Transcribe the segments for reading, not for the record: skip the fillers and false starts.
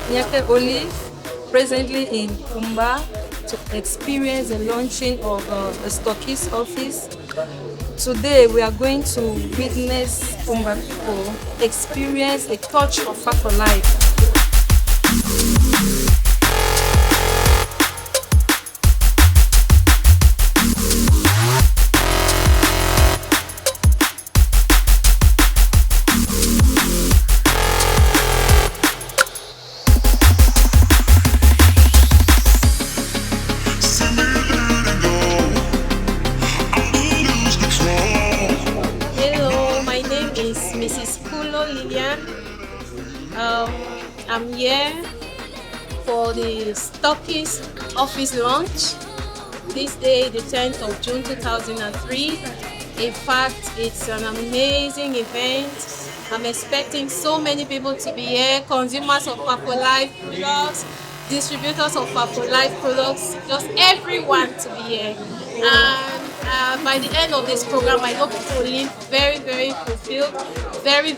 Nyake Olive, presently in Kumba, to experience the launching of the Stockist Office. Today we are going to witness Kumba people experience a touch of Faforlife. I'm here for the Stockist Office launch this day, the 10th of June 2003. In fact, it's an amazing event. I'm expecting so many people to be here, consumers of Faforlife products, distributors of Faforlife products, just everyone to be here. And by the end of this program, I hope people will leave very, very fulfilled, very,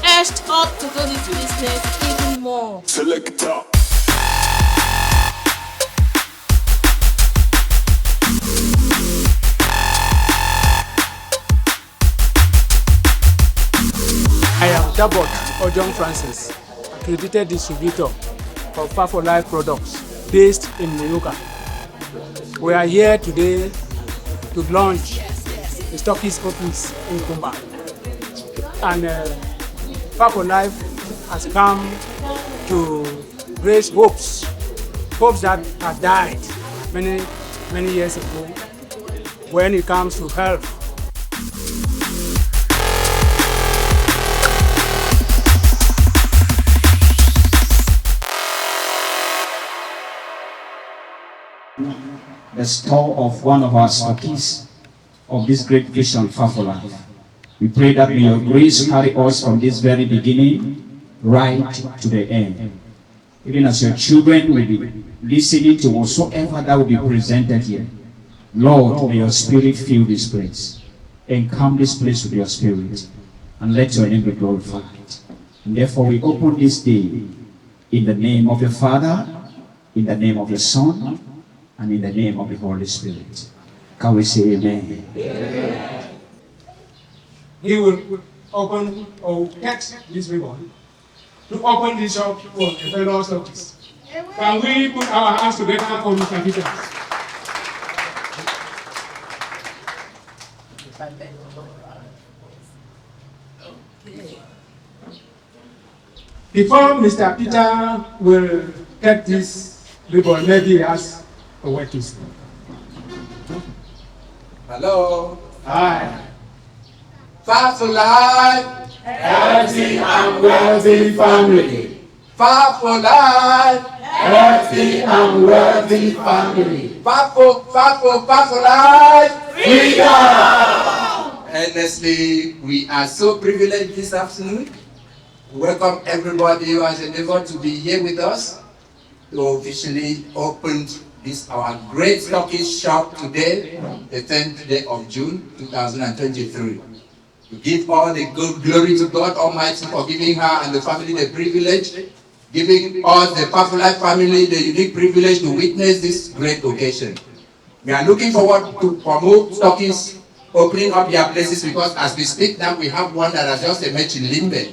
urged up to do this business even more. Select up. I am Jabot Ojong Francis, accredited distributor of Faforlife products based in Buea. We are here today to launch the Stockist Office in Kumba. And Faforlife has come to raise hopes that have died many years ago when it comes to health. The store of one of our stockists of this great vision, Faforlife. We pray that may your grace carry us from this very beginning right to the end. Even as your children will be listening to whatsoever that will be presented here. Lord, may your spirit fill this place. Encamp this place with your spirit. And let your name be glorified. And therefore we open this day in the name of the Father, in the name of the Son, and in the name of the Holy Spirit. Can we say amen? Amen. He will open or catch this ribbon to open the shop for the fellow stockists. Can we put our hands together for Mr. Peter? Before Mr. Peter will get this ribbon, maybe he has a word to say. Hello. Hi. Faforlife, Healthy and wealthy family. Faforlife, Healthy and wealthy family. Faforlife. Freedom! Honestly, we are so privileged this afternoon. Welcome everybody who has endeavored to be here with us to officially open this our great Stockist shop today, the 10th day of June 2023. We give all the good glory to God Almighty for giving her and the family the privilege, giving us the Faforlife family the unique privilege to witness this great occasion. We are looking forward to promote Stockists opening up their places because as we speak now, we have one that has just emerged in Limbe.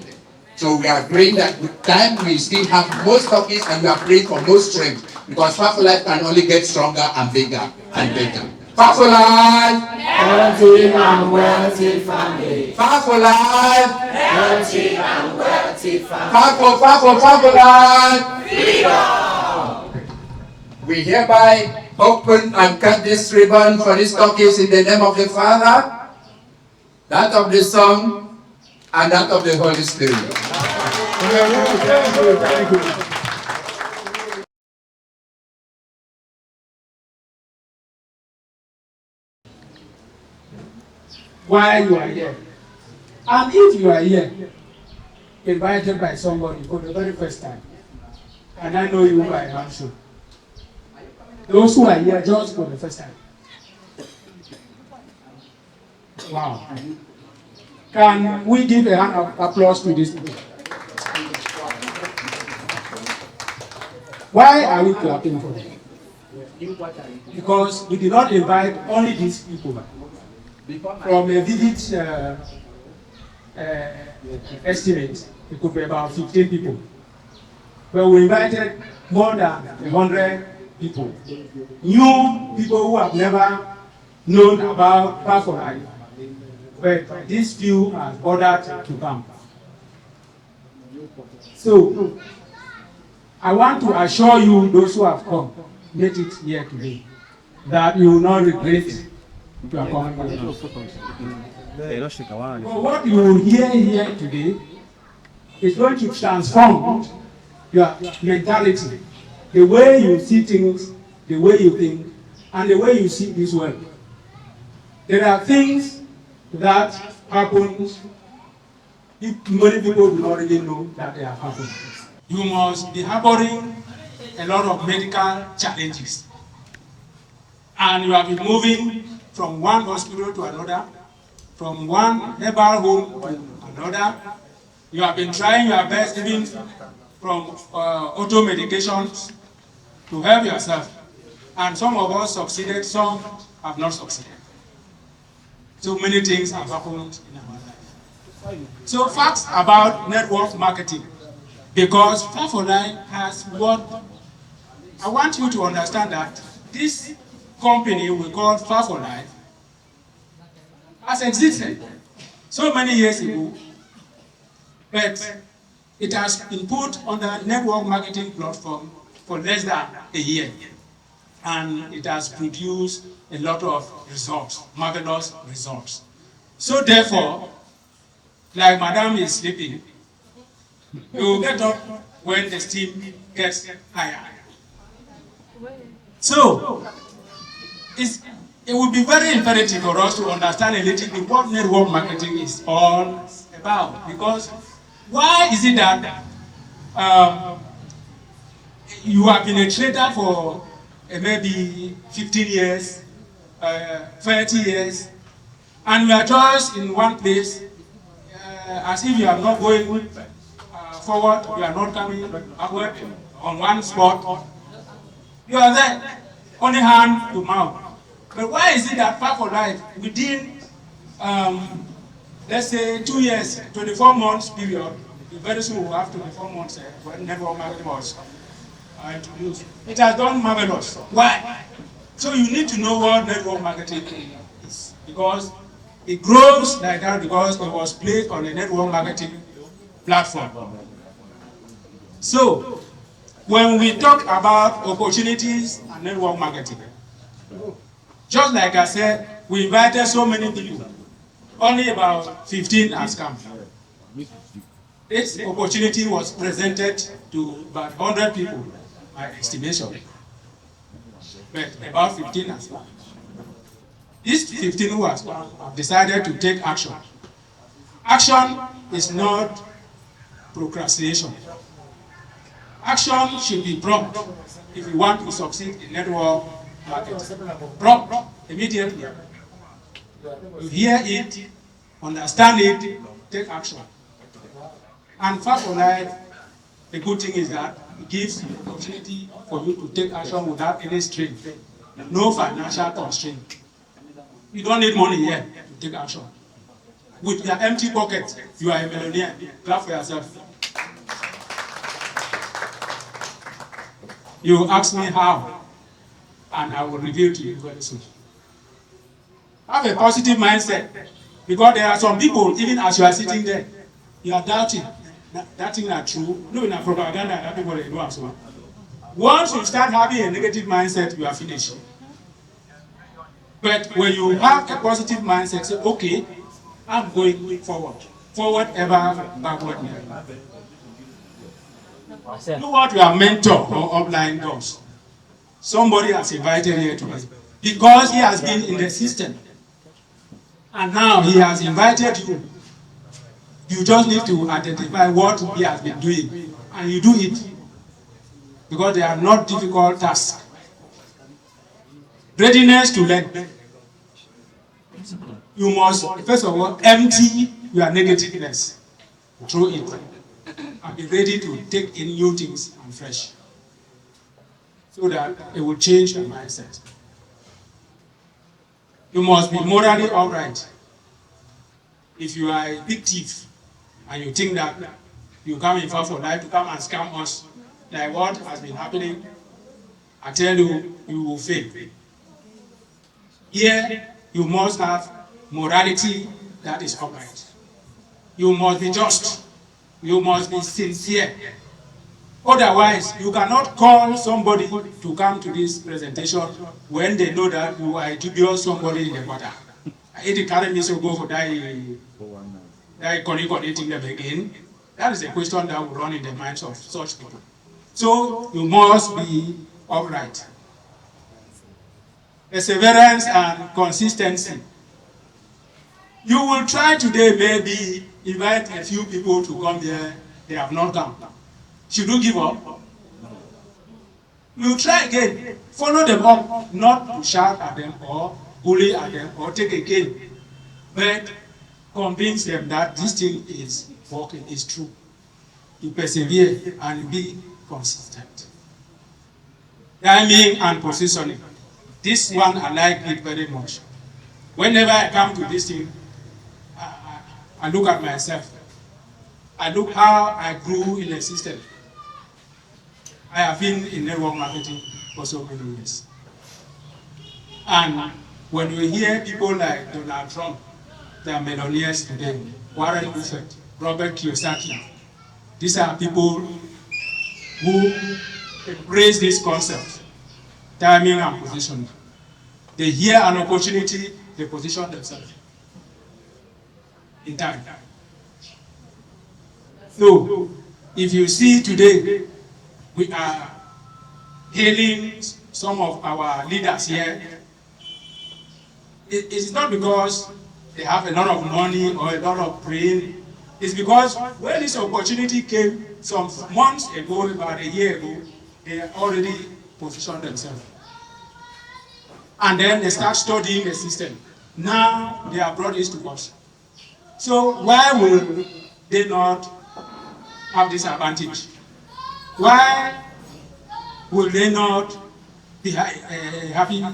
So we are praying that with time we still have more Stockists and we are praying for more strength because Faforlife can only get stronger and bigger and better. Faforlife! Healthy and wealthy family. Faforlife! Healthy and wealthy family. Faforlife! Freedom! We hereby open and cut this ribbon for this Stockist in the name of the Father, that of the Son, and that of the Holy Spirit. Thank you. Why you are here. And if you are here, invited by somebody for the very first time, and I know you by now, so those who are here just for the first time. Wow. Can we give a hand of applause to these people? Why are we clapping for them? Because we did not invite only these people. From a vivid estimate, it could be about 15 people. But we invited more than 100 people. New people who have never known about Faforlife. But these few are ordered to come. So, I want to assure you, those who have come, made it here today, that you will not regret you are coming here. But what you will hear here today is going to transform your mentality, the way you see things, the way you think, and the way you see this world. There are things that happen if many people do not really know that they are happening. You must be harboring a lot of medical challenges. And you have been moving from one hospital to another, from one herbal home to another. You have been trying your best, even from auto medications, to help yourself. And some of us succeeded, some have not succeeded. So many things have happened in our life. So facts about network marketing. Because Faforlife has what I want you to understand, that this company we call Faforlife has existed so many years ago, but it has been put on the network marketing platform for less than a year. And it has produced a lot of results, marvelous results. So therefore, like Madam is sleeping, you will get up when the steam gets higher. So, it would be very imperative for us to understand a little bit what network marketing is all about. Because why is it that you have been a trader for maybe 15 years, 30 years, and you are just in one place, as if you are not going forward, you are not coming backward on one spot. You are there, only hand to mouth. But why is it that Faforlife, within, let's say, 2 years, 24 months period, very soon we'll have 24 months when network marketing was introduced. It has done marvelous. Why? So you need to know what network marketing is, because it grows like that because it was placed on a network marketing platform. So, when we talk about opportunities and network marketing, just like I said, we invited so many people. Only about 15 has come. This opportunity was presented to about 100 people, by estimation. But about 15 has come. These 15 who has come have decided to take action. Action is not procrastination. Action should be prompt if you want to succeed in network marketing. Prompt, immediately. You hear it, understand it, take action. And Faforlife, the good thing is that it gives you the opportunity for you to take action without any strain, no financial constraint. You don't need money here to take action. With your empty pocket, you are a millionaire. Clap for yourself. You ask me how, and I will reveal to you very soon. Have a positive mindset, because there are some people, even as you are sitting there, you are doubting that thing are true. No, in a propaganda, that people they do as well. Once you start having a negative mindset, you are finished. But when you have a positive mindset, say, okay, I'm going forward. Forward ever, backward never. Do what your mentor or upline does. Somebody has invited here today because he has been in the system. And now he has invited you. You just need to identify what he has been doing. And you do it. Because they are not difficult tasks. Readiness to learn. You must, first of all, empty your negativeness. Throw it. And be ready to take in new things and fresh. so that it will change your mindset. You must be morally upright. If you are a big thief and you think that you come in Faforlife to come and scam us, like what has been happening, I tell you, you will fail. Here, you must have morality that is upright. You must be just. You must be sincere. Otherwise, you cannot call somebody to come to this presentation when they know that you are a dubious somebody in the quarter. It carry me so go for that connecting them again. That is a question that will run in the minds of such people. So you must be upright. Perseverance and consistency. You will try today, maybe invite a few people to come here, they have not come. Should you give up? You try again. Follow them up, not to shout at them or bully at them or take again, but convince them that this thing is working, is true. You persevere and be consistent. Timing and positioning. This one I like it very much. Whenever I come to this thing, I look at myself. I look how I grew in the system. I have been in network marketing for so many years. And when you hear people like Donald Trump, they are millionaires today, Warren Buffett, Robert Kiyosaki, these are people who embrace this concept, timing and positioning. They hear an opportunity, they position themselves in time. So, if you see today, we are hailing some of our leaders here. It is not because they have a lot of money or a lot of brain. It's because when this opportunity came some months ago, about a year ago, they already positioned themselves. And then they start studying the system. Now they have brought this to us. So why will they not have this advantage? Why will they not be happy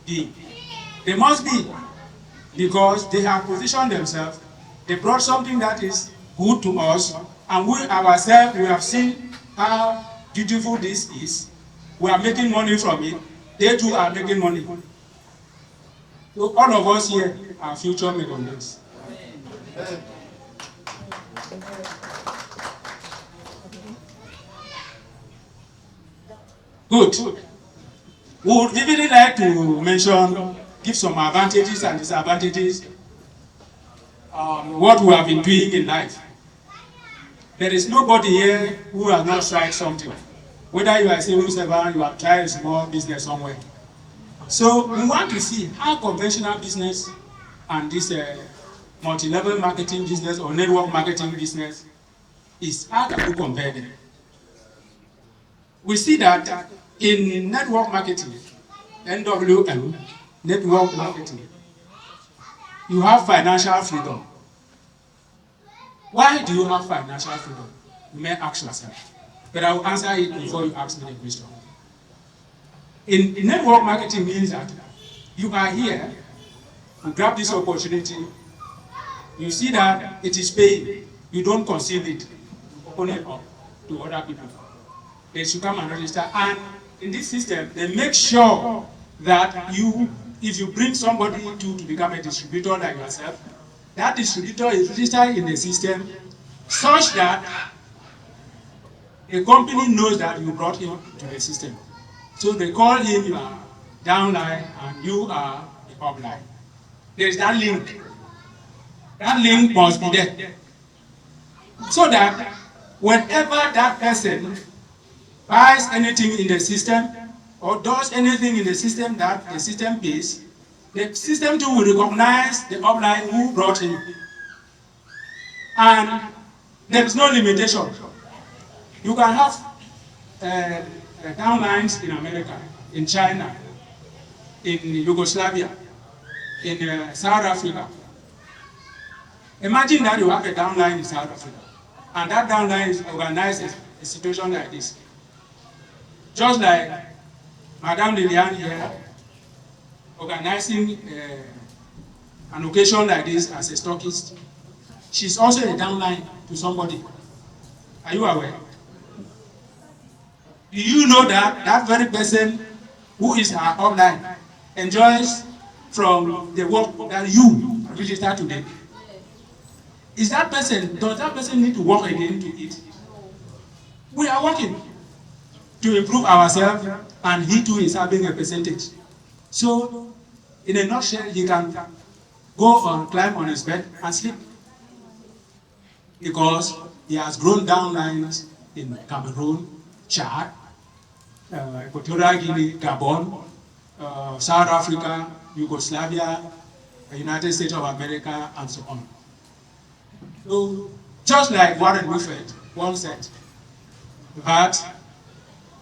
being? They must be, because they have positioned themselves. They brought something that is good to us, and we ourselves, we have seen how beautiful this is. We are making money from it. They too are making money. So all of us here are future millionaires. Good. We would really like to mention, give some advantages and disadvantages, what we have been doing in life. There is nobody here who has not tried something. Whether you are a civil servant, you have tried a small business somewhere. So we want to see how conventional business and this multi-level marketing business or network marketing business is, how can we compare them? We see that in network marketing, NWM, network marketing, you have financial freedom. Why do you have financial freedom? You may ask yourself. But I will answer it before you ask me the question. In network marketing means that you are here, you grab this opportunity, you see that it is paying, you don't conceal it, you open it up to other people. They should come and register. And in this system, they make sure that you, if you bring somebody to become a distributor like yourself, that distributor is registered in the system such that a company knows that you brought him to the system. So they call him your downline and you are the upline. There is that link. That link must be there. So that whenever that person buys anything in the system or does anything in the system that the system pays, the system too will recognize the upline who brought him. And there is no limitation. You can have downlines in America, in China, in Yugoslavia, in South Africa. Imagine that you have a downline in South Africa, and that downline is organized a situation like this. Just like Madame Liliane here, organizing an occasion like this as a stockist, she's also a downline to somebody. Are you aware? Do you know that that very person who is our upline enjoys from the work that you register today? Does that person need to work again to eat? We are working to improve ourselves, and he too is having a percentage. So, in a nutshell, he can go on, climb on his bed and sleep. Because he has grown downlines in Cameroon, Chad, Equatorial Guinea, Gabon, South Africa, Yugoslavia, the United States of America, and so on. So, just like Warren Buffett once said, that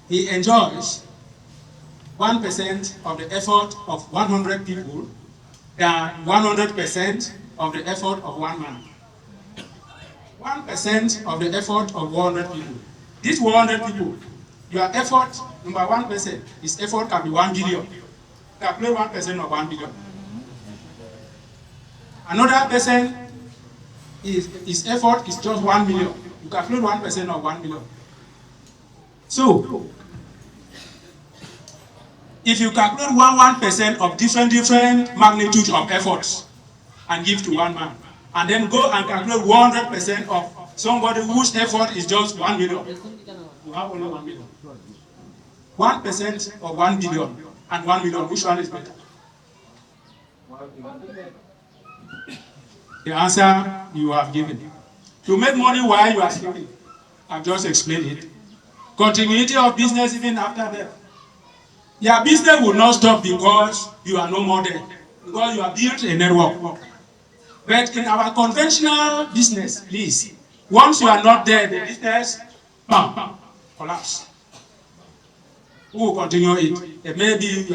he enjoys 1% of the effort of 100 people than 100% of the effort of one man. 1% of the effort of 100 people. These 100 people, your effort, number 1%, his effort can be 1 billion. Calculate 1% of 1 billion. Another person, his effort is just 1 million. You calculate 1% of 1 million. So, if you calculate 1% of different magnitudes of efforts and give to one man, and then go and calculate 100% of somebody whose effort is just 1 million, you have only 1 million. 1% of 1 billion and 1 million, which one is better? The answer you have given. To make money while you are sleeping, I've just explained it. Continuity of business even after death. Your business will not stop because you are no more there, because you have built a network. But in our conventional business, please, once you are not there, the business, bam, collapse. Who will continue it? It may be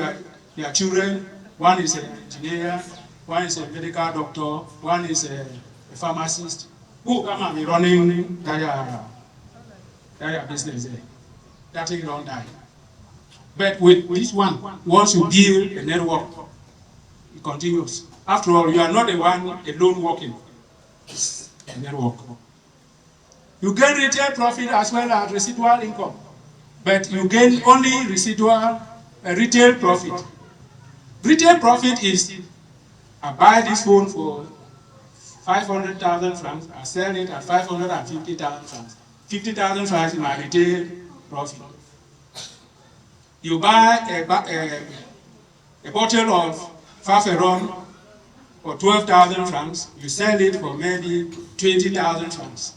your children, one is an engineer, one is a medical doctor, one is a pharmacist. Who will come and be running their business there? That thing don't die. But with this one, once you build a network, it continues. After all, you are not the one alone working. It's a network. You gain retail profit as well as residual income. But you gain only retail profit. Retail profit is, I buy this phone for 500,000 francs, I sell it at 550,000 francs. 50,000 francs is my retail profit. You buy a bottle of Faforlife for 12,000 francs, you sell it for maybe 20,000 francs.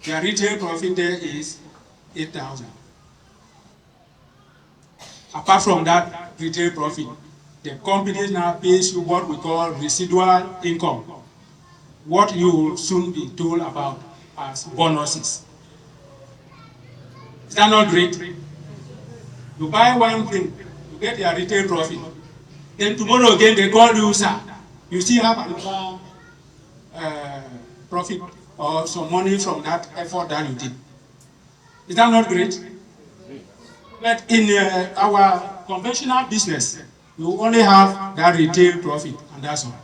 Your retail profit there is 8,000. Apart from that retail profit, the company now pays you what we call residual income, what you will soon be told about as bonuses. Is that not great? You buy one thing, you get your retail profit. Then tomorrow again they call you, sir. You still have another profit or some money from that effort that you did. Is that not great? But in our conventional business, you only have that retail profit, and that's all.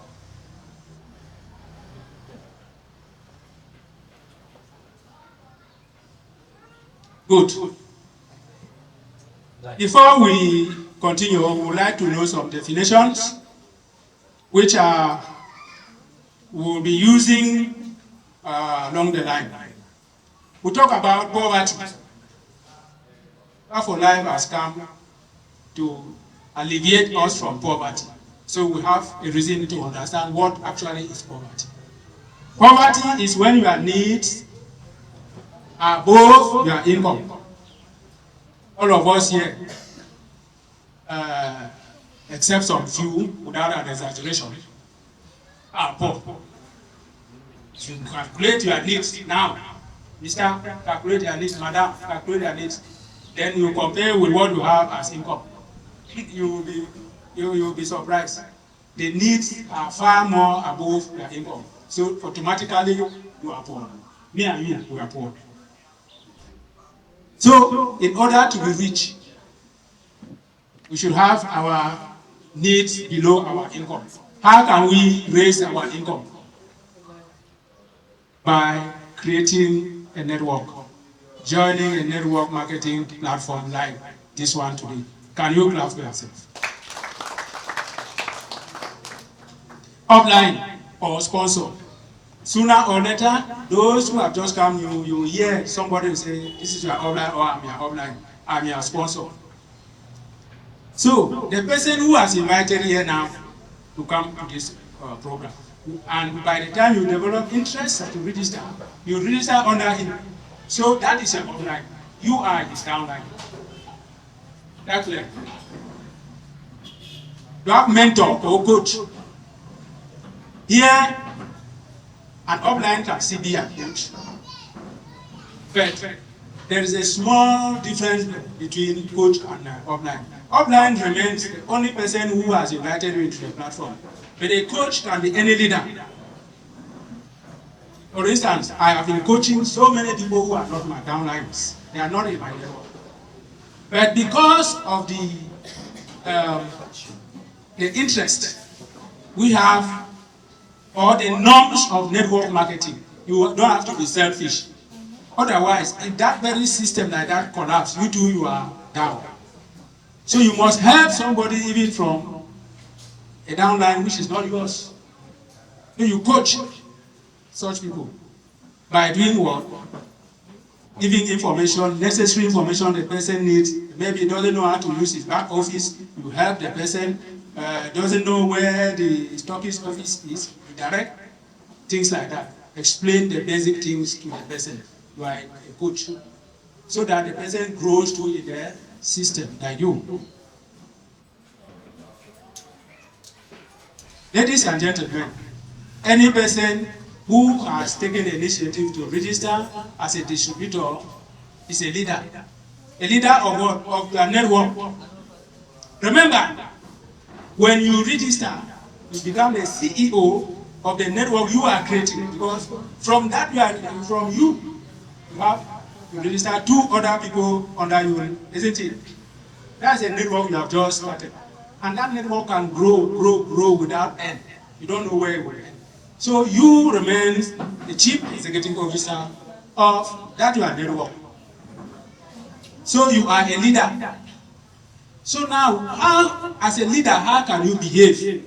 Good. Before we continue, we would like to know some definitions, which we'll be using along the line. We talk about poverty. Faforlife has come to alleviate us from poverty. So we have a reason to understand what actually is poverty. Poverty is when your needs are above your income. All of us here, except some few, without an exaggeration, are poor. You calculate your needs now. Mr. Calculate your needs, Madam, calculate your needs. Then you compare with what you have as income. You will be surprised. The needs are far more above your income. So automatically you are poor. Me and you, we are poor. So in order to be rich, We should have our needs below our income. How can we raise our income? By creating a network, joining a network marketing platform like this one today. Can you clap for yourself? Upline or sponsor. Sooner or later, those who have just come, you hear somebody say, this is your upline, or I'm your upline, I'm your sponsor. So, the person who has invited here now to come to this program, and by the time you develop interest to register, you register under him. So that is your upline. You are his downline. That's clear. You have mentor or coach. Here, an upline can still be a coach. But there is a small difference between coach and upline. Upline remains the only person who has invited you into the platform. But a coach can be any leader. For instance, I have been coaching so many people who are not my downlines. They are not in my level. But because of the interest we have, or the norms of network marketing, you don't have to be selfish. Otherwise, if that very system like that collapses, you too, you are down. So you must help somebody even from a downline which is not yours. So you coach such people by doing what? Giving information, necessary information the person needs. Maybe he doesn't know how to use his back office. You help the person. Doesn't know where the Stockist office is. You direct things like that. Explain the basic things to the person. You are a coach, so that the person grows to the system like you. Ladies and gentlemen, any person who has taken the initiative to register as a distributor is a leader. A leader of what? Of the network. Remember, when you register, you become the CEO of the network you are creating, because from that you have to register 2 other people under you, isn't it? That's a network you have just started. And that network can grow without end. You don't know where it will end. So you remain the chief executive officer of that your network. So you are a leader. So now, how, as a leader, how can you behave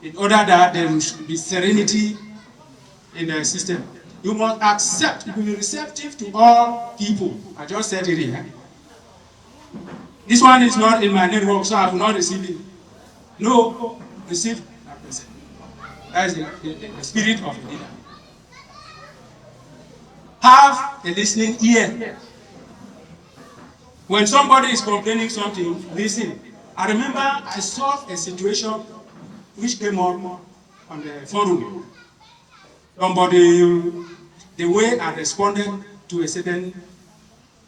in order that there should be serenity in the system? You must accept, you will be receptive to all people. I just said it here. This one is not in my network, so I will not receive it. No, receive that person. That is the spirit of a leader. Have a listening ear. When somebody is complaining something, listen. I remember I saw a situation which came up on the forum. Somebody, the way I responded to a certain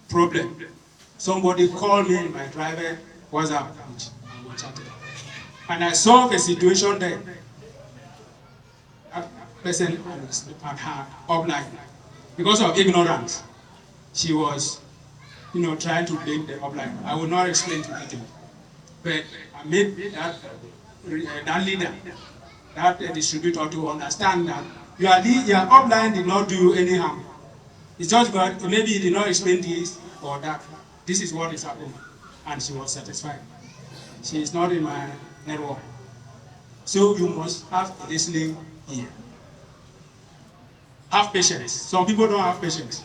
problem, somebody called me in my private WhatsApp, which we chatted. And I saw the situation there. That person and her upline, because of ignorance, she was, trying to blame the upline. I will not explain to you, but I made that leader, that distributor, to understand that your upline did not do you any harm. It's just that maybe he did not explain this or that. This is what is happening, and she was satisfied. She is not in my network. So you must have a listening ear. Have patience. Some people don't have patience.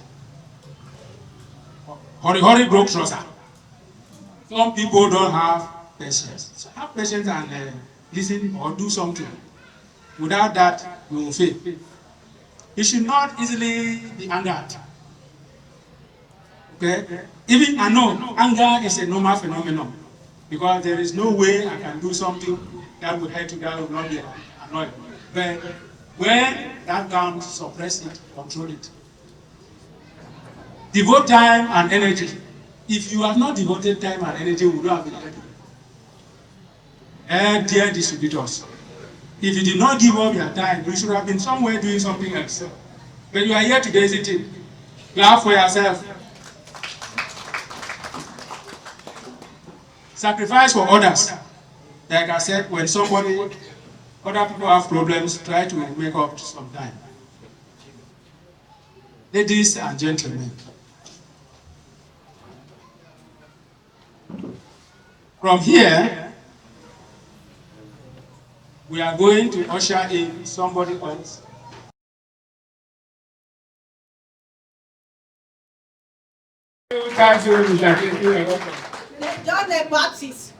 Hurry broke trouser. Some people don't have patience. So have patience and listen or do something. Without that, you will fail. You should not easily be angered. Okay? Even I know anger is a normal phenomenon, because there is no way I can do something that will hurt you, that will not be annoyed. But when that comes, suppress it, control it. Devote time and energy. If you have not devoted time and energy, we would not have been happy. Dear distributors, if you did not give up your time, you should have been somewhere doing something else. But you are here today, isn't it? Clap for yourself. Sacrifice for others. Like I said, when other people have problems, try to make up some time. Ladies and gentlemen, from here, we are going to usher in somebody else. John the Baptist.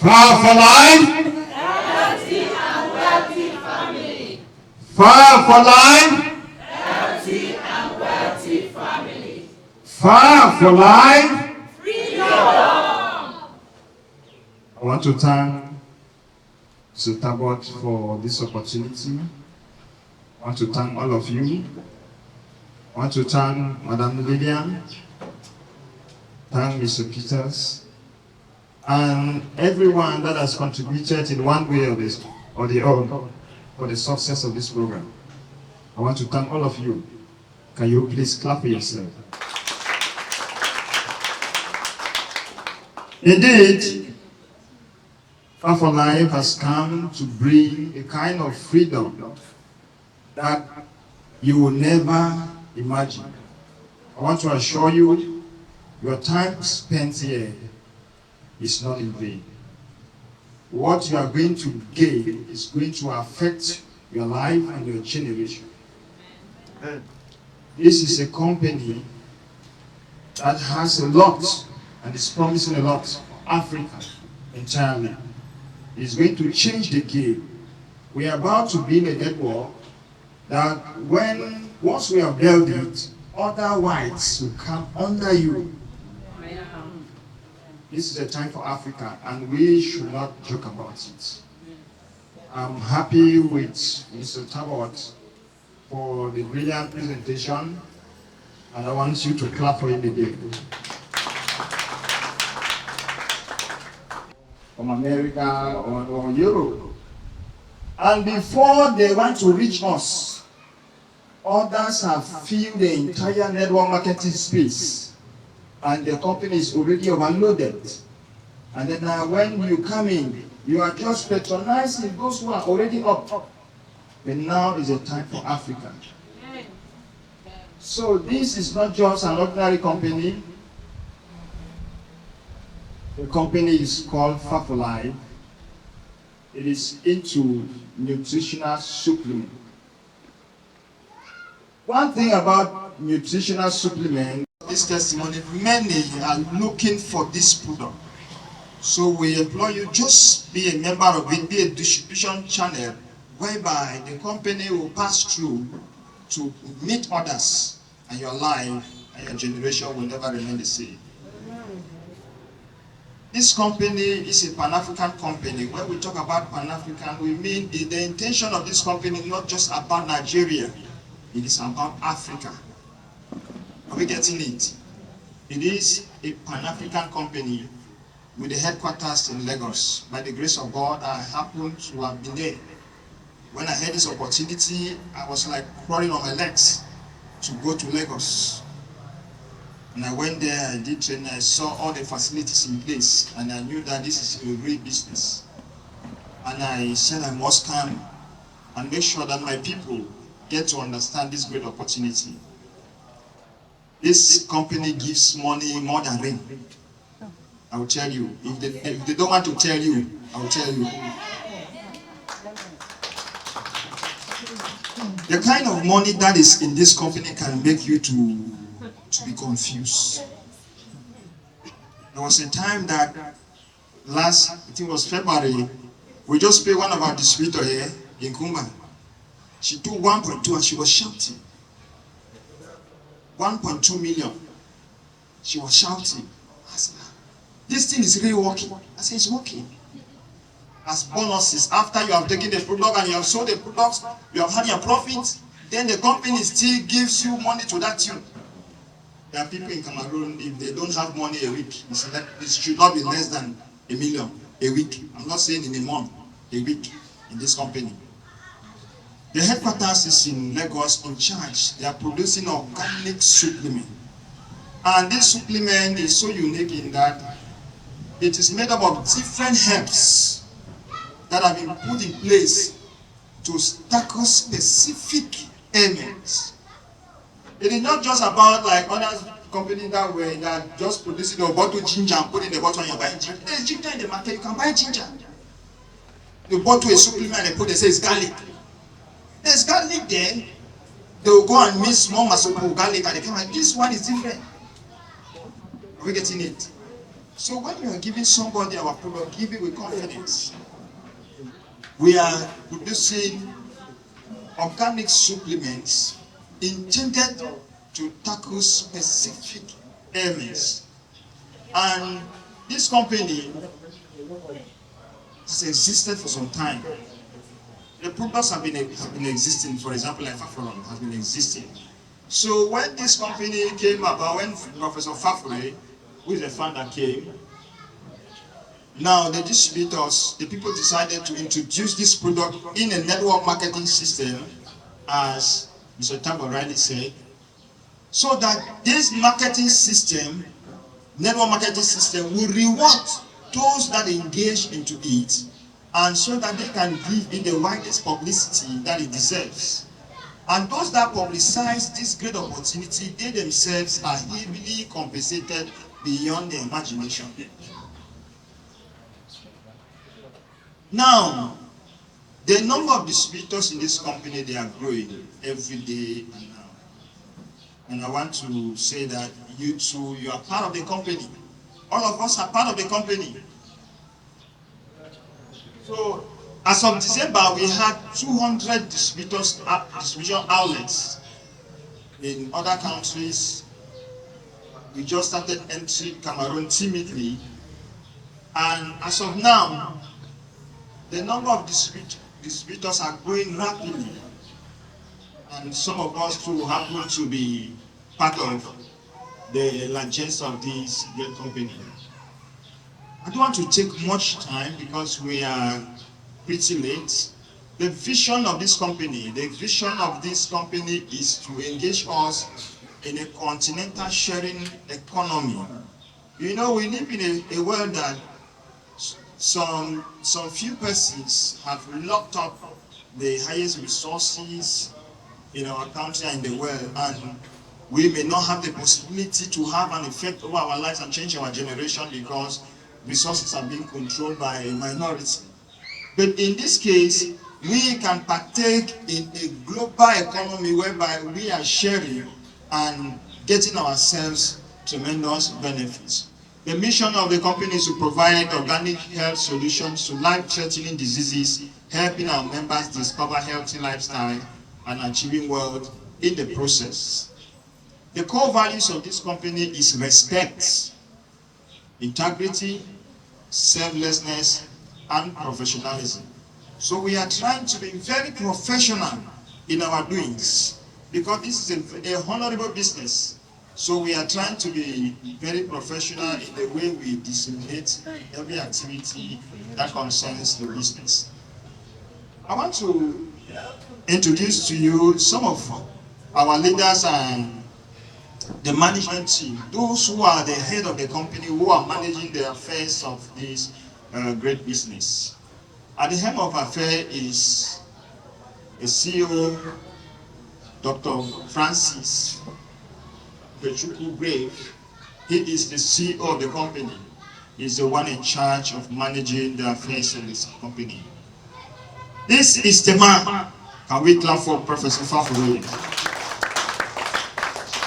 Faforlife. Healthy and wealthy family. Faforlife. Healthy and wealthy family. Faforlife. Freedom. I want to thank Mr. Tabot for this opportunity. I want to thank all of you. I want to thank Madam Lillian, thank Mr. Peters, and everyone that has contributed in one way or the other for the success of this program. I want to thank all of you. Can you please clap for yourself? Indeed, Faforlife has come to bring a kind of freedom that you will never imagine. I want to assure you, your time spent here is not in vain. What you are going to gain is going to affect your life and your generation. This is a company that has a lot and is promising a lot for Africa entirely. It's going to change the game. We are about to build a network that once we have built it, other whites will come under you. This is a time for Africa, and we should not joke about it. I'm happy with Mr. Tabot for the brilliant presentation, and I want you to clap for him again. From America or Europe. And before they want to reach us, others have filled the entire network marketing space, and the company is already overloaded. And then when you come in, you are just patronizing those who are already up. But now is a time for Africa. So this is not just an ordinary company. The company is called Faforlife. It is into nutritional supplement. One thing about nutritional supplement, this testimony, many are looking for this product. So we implore you, just be a member of it, be a distribution channel whereby the company will pass through to meet others, and your life and your generation will never remain the same. This company is a Pan-African company. When we talk about Pan-African, we mean the intention of this company is not just about Nigeria, it is about Africa. Are we getting it? It is a Pan-African company with the headquarters in Lagos. By the grace of God, I happen to have been there. When I had this opportunity, I was like crawling on my legs to go to Lagos. And I went there, I did training, I saw all the facilities in place, and I knew that this is a great business. And I said I must come and make sure that my people get to understand this great opportunity. This company gives money more than rain. I will tell you. If they don't want to tell you, I will tell you. The kind of money that is in this company can make you to be confused. There was a time that I think it was February, we just paid one of our distributors here in Kumba. She took 1.2 and she was shouting. 1.2 million. She was shouting. I said, this thing is really working. I said, it's working. As bonuses, after you have taken the product and you have sold the products, you have had your profit, then the company still gives you money to that tune. There are people in Cameroon, if they don't have money a week, it should not be less than $1 million a week. I'm not saying in a month, a week in this company. The headquarters is in Lagos in charge. They are producing organic supplement. And this supplement is so unique in that it is made up of different herbs that have been put in place to tackle specific ailments. It is not just about like other companies that were that just producing a bottle of ginger and put in the bottle and you're buying ginger. There's ginger in the market, you can buy ginger. The bottle is supplement and they say it's garlic. There's garlic there. They will go and mix small masopo garlic and they come like, this one is different. Are we getting it? So when we are giving somebody our product, give it with confidence. We are producing organic supplements intended to tackle specific ailments. And this company has existed for some time. The products have been existing, for example, like Faforlife has been existing. So when this company came about, when Professor Faforlife, who is the founder, came, now the distributors, the people decided to introduce this product in a network marketing system, as Mr. Tabo rightly said, so that this marketing system, network marketing system, will reward those that engage into it, and so that they can give it the widest publicity that it deserves. And those that publicize this great opportunity, they themselves are heavily compensated beyond their imagination. Now, the number of distributors in this company, they are growing every day and now. And I want to say that you too, you are part of the company. All of us are part of the company. So, as of December, we had 200 distribution outlets in other countries. We just started entering Cameroon timidly. And as of now, the number of distributors are growing rapidly. And some of us too happen to be part of the largest of these great companies. I don't want to take much time because we are pretty late. The vision of this company, is to engage us in a continental sharing economy. You know, we live in a world that some few persons have locked up the highest resources in our country and in the world, and we may not have the possibility to have an effect over our lives and change our generation because resources are being controlled by a minority. But in this case, we can partake in a global economy whereby we are sharing and getting ourselves tremendous benefits. The mission of the company is to provide organic health solutions to life-threatening diseases, helping our members discover healthy lifestyle and achieving wealth in the process. The core values of this company is respect, integrity, selflessness, and professionalism. So we are trying to be very professional in our doings because this is a honorable business. So we are trying to be very professional in the way we disseminate every activity that concerns the business. I want to introduce to you some of our leaders and the management team, those who are the head of the company, who are managing the affairs of this great business. At the helm of affair is a CEO, Dr. Francis Grave. He is the CEO of the company. He's the one in charge of managing the affairs of this company. This is the man. Can we clap for Professor Faforlife?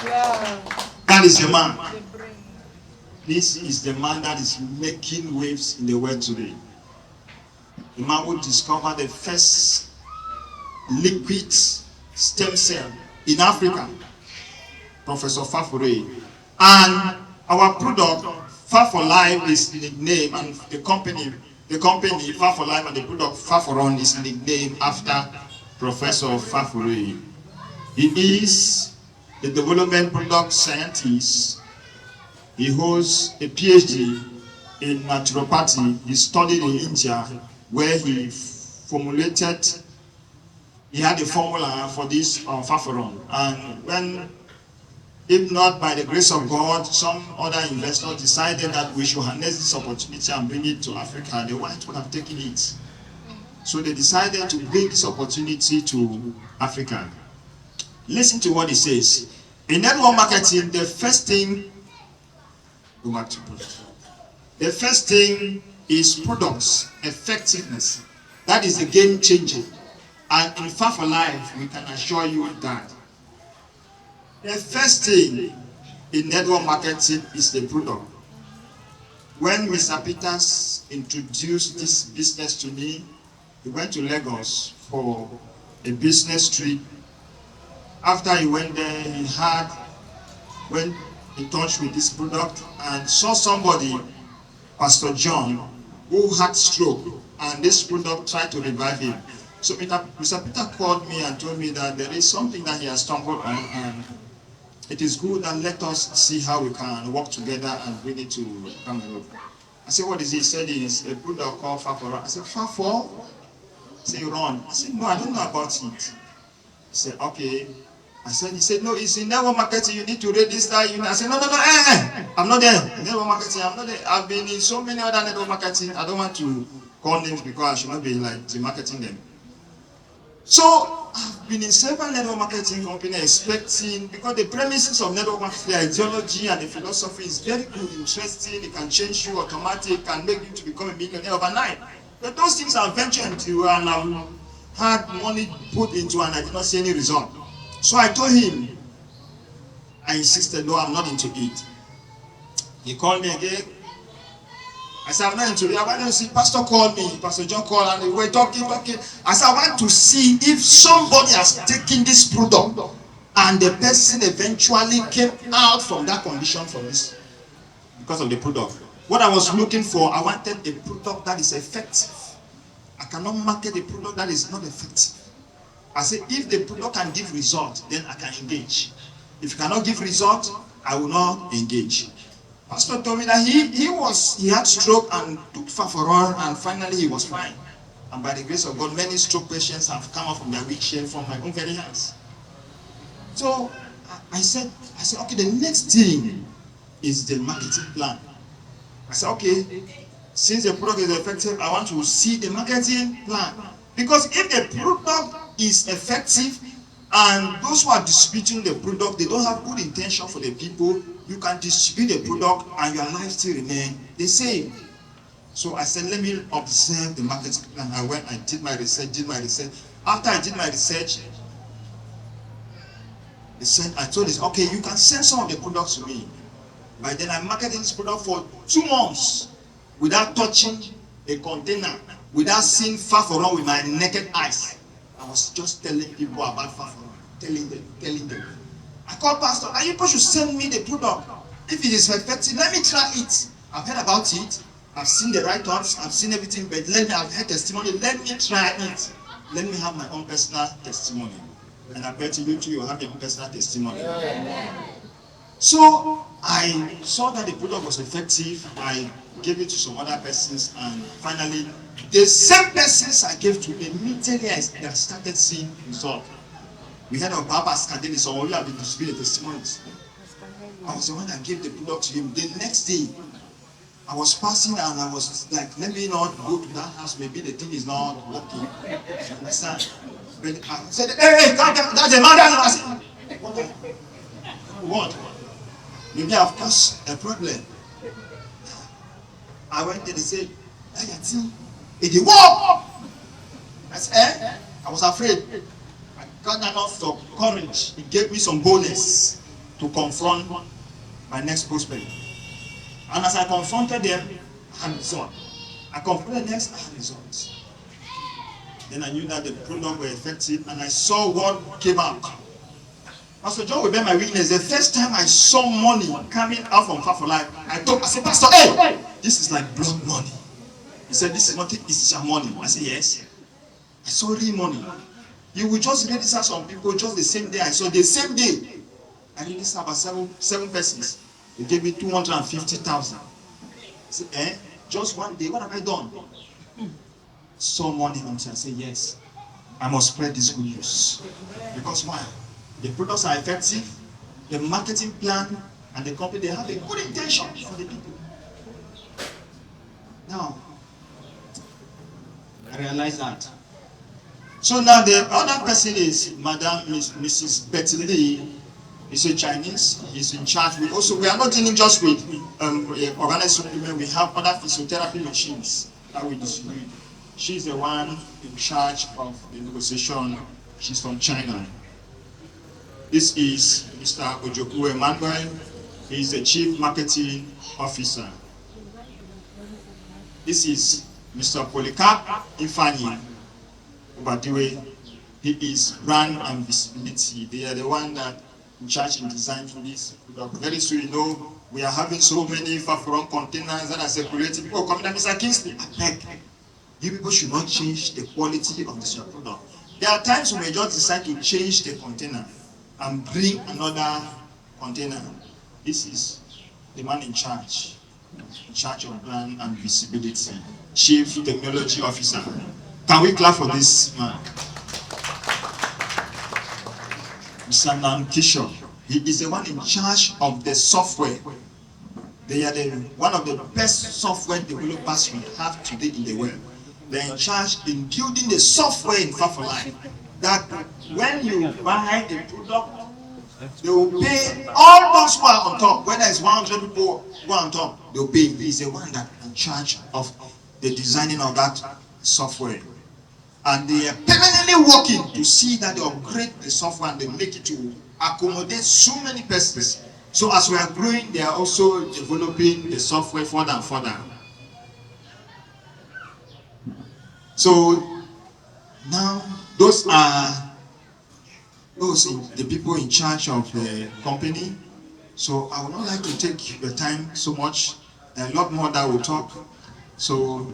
Yeah. That is the man. This is the man that is making waves in the world today. The man who discovered the first liquid stem cell in Africa, Professor Faforlife. And our product, Faforlife, is nicknamed, and the company Faforlife and the product Faforon is nicknamed after Professor Faforlife. He is a development product scientist. He holds a PhD in naturopathy. He studied in India, where he had a formula for this Faforon. And when If not, by the grace of God, some other investor decided that we should harness this opportunity and bring it to Africa. The white would have taken it. So they decided to bring this opportunity to Africa. Listen to what he says. In network marketing, the first thing is products effectiveness. That is the game changer. And in Faforlife, we can assure you that the first thing in network marketing is the product. When Mr. Peters introduced this business to me, he went to Lagos for a business trip. After he went there, he went in touch with this product and saw somebody, Pastor John, who had stroke, and this product tried to revive him. So Mr. Peter called me and told me that there is something that he has stumbled on, and it is good, and let us see how we can work together and bring it to Cameroon. I said, what is it? He said it's a product called Fafor. I said, Fafor? He said, Ron. I said, no, I don't know about it. He said, okay. He said, no, it's in network marketing, you need to register. I said, no, I'm not there. Network marketing, I'm not there. I've been in so many other network marketing. I don't want to call names because I should not be like the marketing them. So I've been in several network marketing companies expecting, because the premises of network marketing, the ideology and the philosophy is very good, interesting, it can change you automatically, it can make you to become a millionaire overnight. But those things are venture into and I've had money put into and I did not see any result. So I told him, I insisted, no, I'm not into it. He called me again. I said, I'm not into it. I want to see, Pastor called me, Pastor John called, and we were talking. I said, I want to see if somebody has taken this product and the person eventually came out from that condition for this, because of the product. What I was looking for, I wanted a product that is effective. I cannot market a product that is not effective. I said, if the product can give result, then I can engage. If it cannot give result, I will not engage. Pastor told me that he had stroke and took Faforol, and finally he was fine. And by the grace of God, many stroke patients have come out from their wheelchair from my own very hands. So I said, okay, the next thing is the marketing plan. I said, okay, since the product is effective, I want to see the marketing plan. Because if the product is effective and those who are distributing the product, they don't have good intention for the people, you can distribute the product and your life still remain the same. So I said, let me observe the marketing plan. I went, I did my research. After I did my research, I told this, okay, you can send some of the products to me. By then I marketed this product for 2 months without touching a container, without seeing Faforol with my naked eyes. I was just telling people about Faforol, telling them. I called Pastor, and you should send me the product. If it is effective, let me try it. I've heard about it. I've seen the write-ups. I've seen everything, but I've heard testimony. Let me try it. Let me have my own personal testimony. And I bet you too, you'll have your own personal testimony. Amen. So I saw that the product was effective. I gave it to some other persons, and finally, the same persons I gave to, immediately I started seeing results. We heard of Papa Scandini, so we have been distributing testimonies. I was the one that gave the product to him. The next day, I was passing and I was like, let me not go to that house, maybe the thing is not working. You understand? But I said, hey, that's a man. I said, what? Maybe I've caused a problem. I went there, they said, hey, it worked. I said, I was afraid. I got enough of courage. It gave me some boldness to confront my next prospect. And as I confronted them, I had results. I confronted next, I had results. Then I knew that the program were effective, and I saw what came out. Pastor John will bear my witness. The first time I saw money coming out from Faforlife, I said, Pastor, hey, this is like blood money. He said, this is not it, this is your money. I said, yes. I saw real money. You will just register some people just the same day. I saw the same day. I registered about seven persons. They gave me 250,000. I said, just one day, what have I done? Saw money until I said, yes, I must spread this good news. Because why? The products are effective, the marketing plan and the company, they have a good intention for the people. Now, I realize that. So now the other person is Mrs. Betty Lee. Is a Chinese. He's in charge. We are not dealing just with organized supplement. We have other physiotherapy machines that we distribute. She's the one in charge of the negotiation. She's from China. This is Mr. Ojoku Emmanuel. He's the Chief Marketing Officer. This is Mr. Polycarp Ifani Obadiwe. He is brand and visibility. They are the one that in charge in design for this. Very soon, you know, we are having so many Faforlife containers that are circulating. People coming and Mr. Kingsley, I beg, you people should not change the quality of this product. There are times when we just decide to change the container and bring another container. This is the man in charge of brand and visibility, Chief Technology Officer. Can we clap for this man? Mr. Nam Kishore. He is the one in charge of the software. They are one of the best software developers we have today in the world. They're in charge in building the software in Faforlife. That when you buy the product, they will pay all those who are on top. Whether it's 100 people who are on top, they'll pay. He is the one that is in charge of the designing of that software. And they are permanently working to see that they upgrade the software and they make it to accommodate so many persons. So as we are growing, they are also developing the software further and further. So now those are the people in charge of the company. So I would not like to take your time so much. There are a lot more that we'll talk. So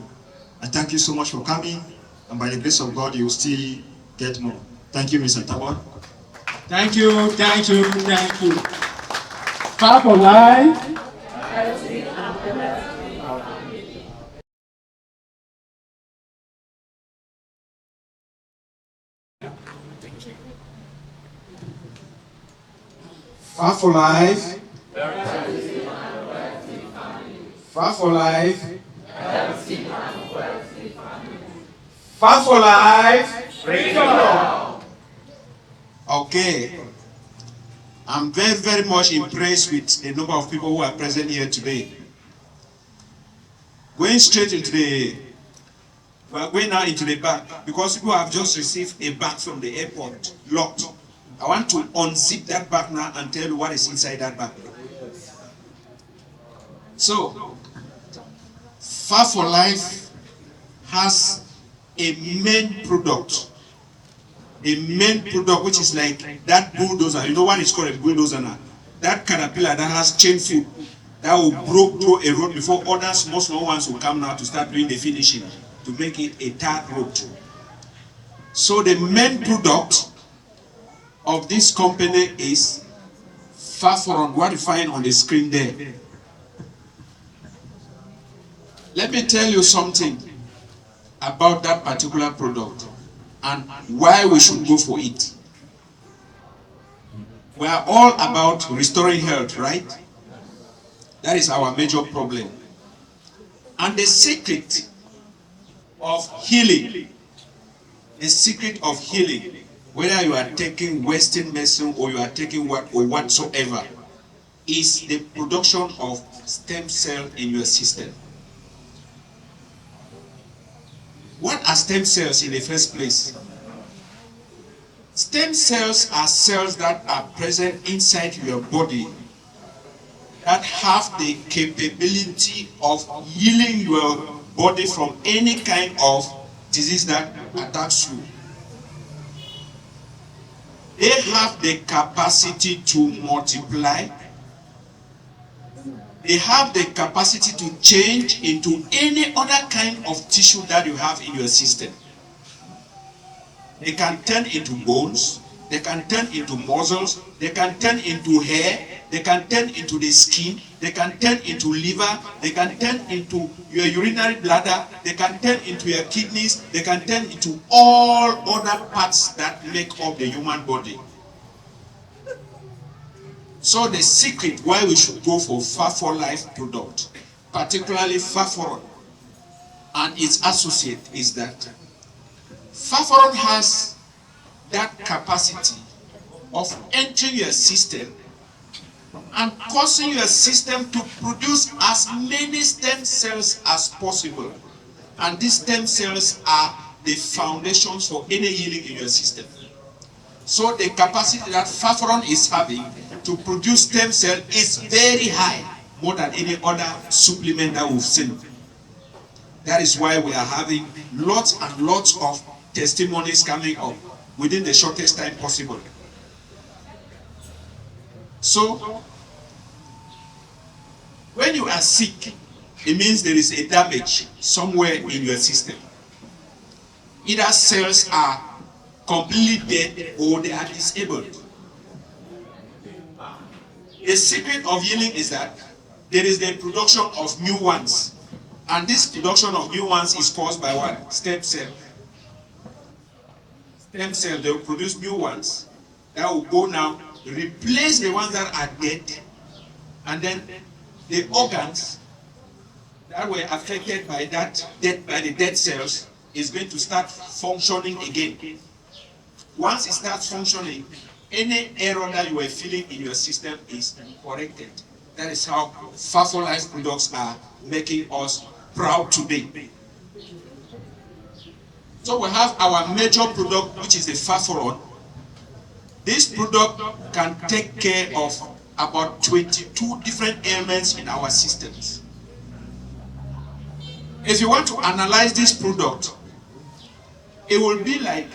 I thank you so much for coming. And by the grace of God, you will still get more. Thank you, Mr. Tabor. Thank you, thank you, thank you. Faforlife. Faforlife. Faforlife. Faforlife. Freedom. Okay. I'm very, very much impressed with the number of people who are present here today. Going straight into we are going now into the bag because people have just received a bag from the airport, locked. I want to unzip that bag now and tell you what is inside that bag. So, Faforlife has a main product which is like that bulldozer. You know what is called a bulldozer now? That caterpillar that has chain foot that will break through a road before other small ones will come now to start doing the finishing to make it a tarred road. So the main product of this company is Faforlife, what you find on the screen there. Let me tell you something about that particular product and why we should go for it. We are all about restoring health, right? That is our major problem. And the secret of healing, whether you are taking Western medicine or you are taking whatsoever, is the production of stem cells in your system. What are stem cells in the first place? Stem cells are cells that are present inside your body that have the capability of healing your body from any kind of disease that attacks you. They have the capacity to multiply. They have the capacity to change into any other kind of tissue that you have in your system. They can turn into bones, they can turn into muscles, they can turn into hair, they can turn into the skin, they can turn into liver, they can turn into your urinary bladder, they can turn into your kidneys, they can turn into all other parts that make up the human body. So the secret why we should go for Faforlife product, particularly Faforon and its associate, is that Faforon has that capacity of entering your system and causing your system to produce as many stem cells as possible. And these stem cells are the foundations for any healing in your system. So the capacity that Faforon is having to produce stem cell is very high, more than any other supplement that we've seen. That is why we are having lots and lots of testimonies coming up within the shortest time possible. So, when you are sick, it means there is a damage somewhere in your system. Either cells are completely dead or they are disabled. The secret of healing is that there is the production of new ones. And this production of new ones is caused by what? Stem cell. Stem cell, they will produce new ones that will go now, replace the ones that are dead, and then the organs that were affected by the dead cells is going to start functioning again. Once it starts functioning, any error that you were feeling in your system is corrected. That is how Faforlife products are making us proud today. So we have our major product, which is the Faforon. This product can take care of about 22 different ailments in our systems. If you want to analyze this product, it will be like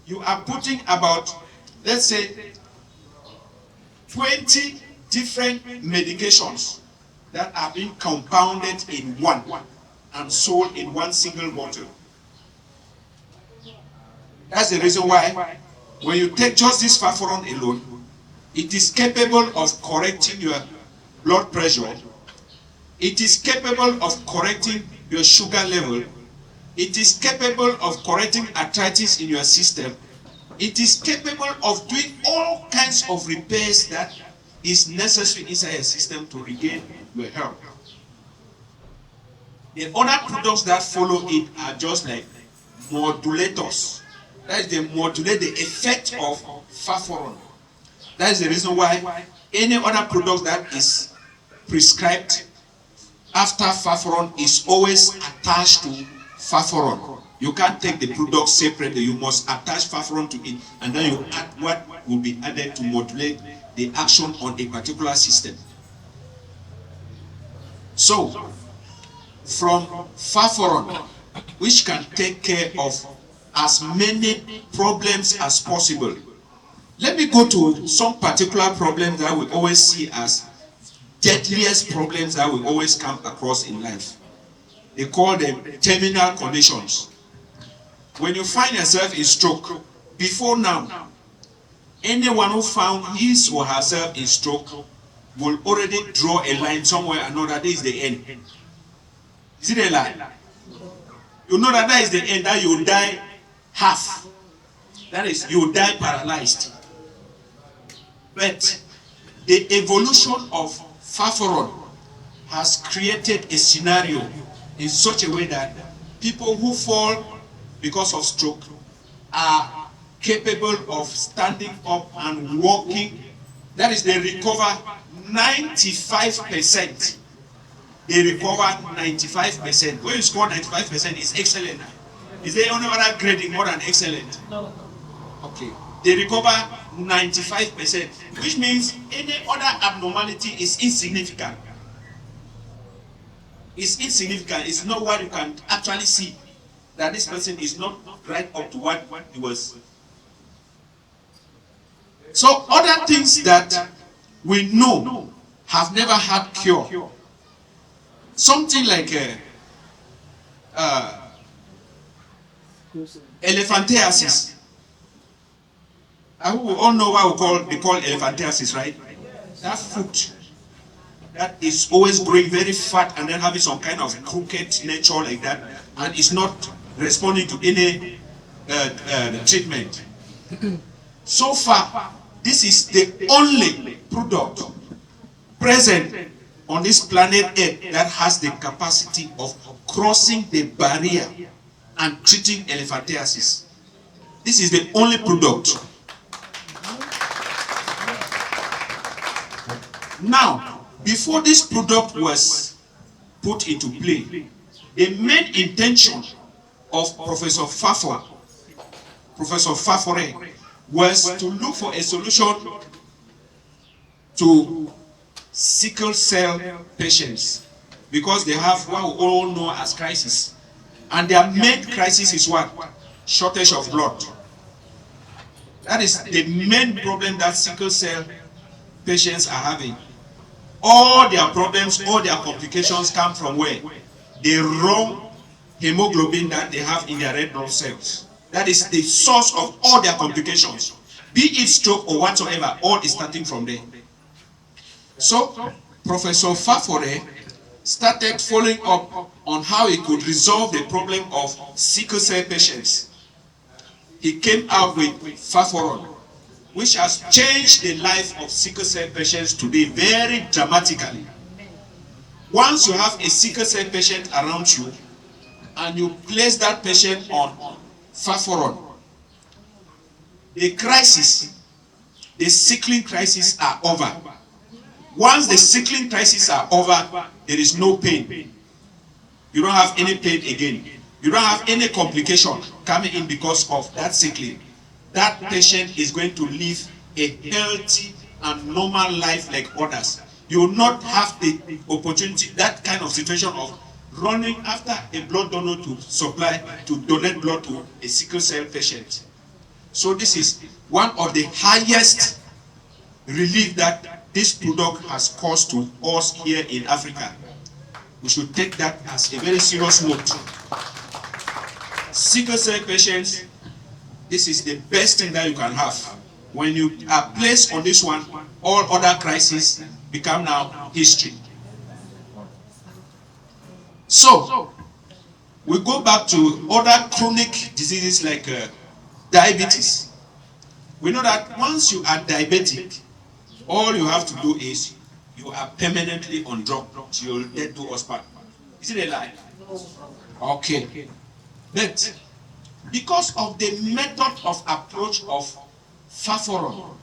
you are putting about, let's say, 20 different medications that are being compounded in one and sold in one single bottle. That's the reason why when you take just this Faforon alone, it is capable of correcting your blood pressure. It is capable of correcting your sugar level. It is capable of correcting arthritis in your system. It is capable of doing all kinds of repairs that is necessary inside your system to regain your health. The other products that follow it are just like modulators. That is, they modulate the effect of Faforon. That is the reason why any other product that is prescribed after Faforon is always attached to Faforon. You can't take the product separately. You must attach Faforon to it, and then you add what will be added to modulate the action on a particular system. So, from Faforon, which can take care of as many problems as possible. Let me go to some particular problems that we always see as deadliest problems that we always come across in life. They call them terminal conditions. When you find yourself in stroke, before now, anyone who found his or herself in stroke will already draw a line somewhere or another. This is the end. Is it a line? You know that that is the end, that you die half. That is, you die paralyzed. But the evolution of Faforon has created a scenario in such a way that people who fall because of stroke are capable of standing up and walking. That is, they recover 95%. They recover 95%. When you score 95%, it's excellent. Is there any other grading more than excellent? No. Okay. They recover 95%, which means any other abnormality is insignificant. It's insignificant. It's not what you can actually see that this person is not right up to what he was. So other things that we know have never had cure. Something like elephantiasis. I hope we all know what they call elephantiasis, right? That foot that is always growing very fat and then having some kind of crooked nature like that, and is not responding to any treatment. So far, this is the only product present on this planet Earth that has the capacity of crossing the barrier and treating elephantiasis. This is the only product. Now, before this product was put into play, the main intention of Professor Faforlife, was to look for a solution to sickle cell patients, because they have what we all know as crisis. And their main crisis is what? Shortage of blood. That is the main problem that sickle cell patients are having. All their problems, all their complications come from where? The wrong hemoglobin that they have in their red blood cells. That is the source of all their complications. Be it stroke or whatsoever, all is starting from there. So, Professor Faforlife started following up on how he could resolve the problem of sickle cell patients. He came out with Faforlife, which has changed the life of sickle cell patients today very dramatically. Once you have a sickle cell patient around you, and you place that patient on Faforlife, the crisis, the sickling crisis are over. Once the sickling crisis are over, there is no pain. You don't have any pain again. You don't have any complication coming in because of that sickling. That patient is going to live a healthy and normal life like others. You will not have the opportunity, that kind of situation of running after a blood donor to donate blood to a sickle cell patient. So this is one of the highest relief that this product has caused to us here in Africa. We should take that as a very serious note. Sickle cell patients, this is the best thing that you can have. When you are placed on this one, all other crises become now history. So, we go back to other chronic diseases like diabetes. We know that once you are diabetic, all you have to do is you are permanently on drug till you'll get to hospital. Is it a lie? Okay. But because of the method of approach of Faforlife,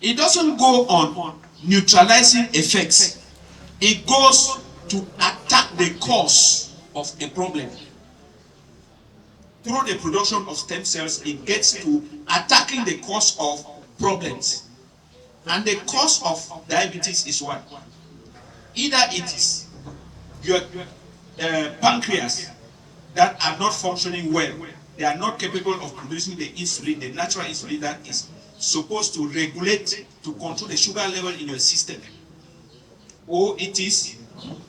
it doesn't go on neutralizing effects. It goes to attack the cause of a problem. Through the production of stem cells, it gets to attacking the cause of problems. And the cause of diabetes is what? Either it is your pancreas that are not functioning well. They are not capable of producing the insulin, the natural insulin that is supposed to regulate, to control the sugar level in your system. Or it is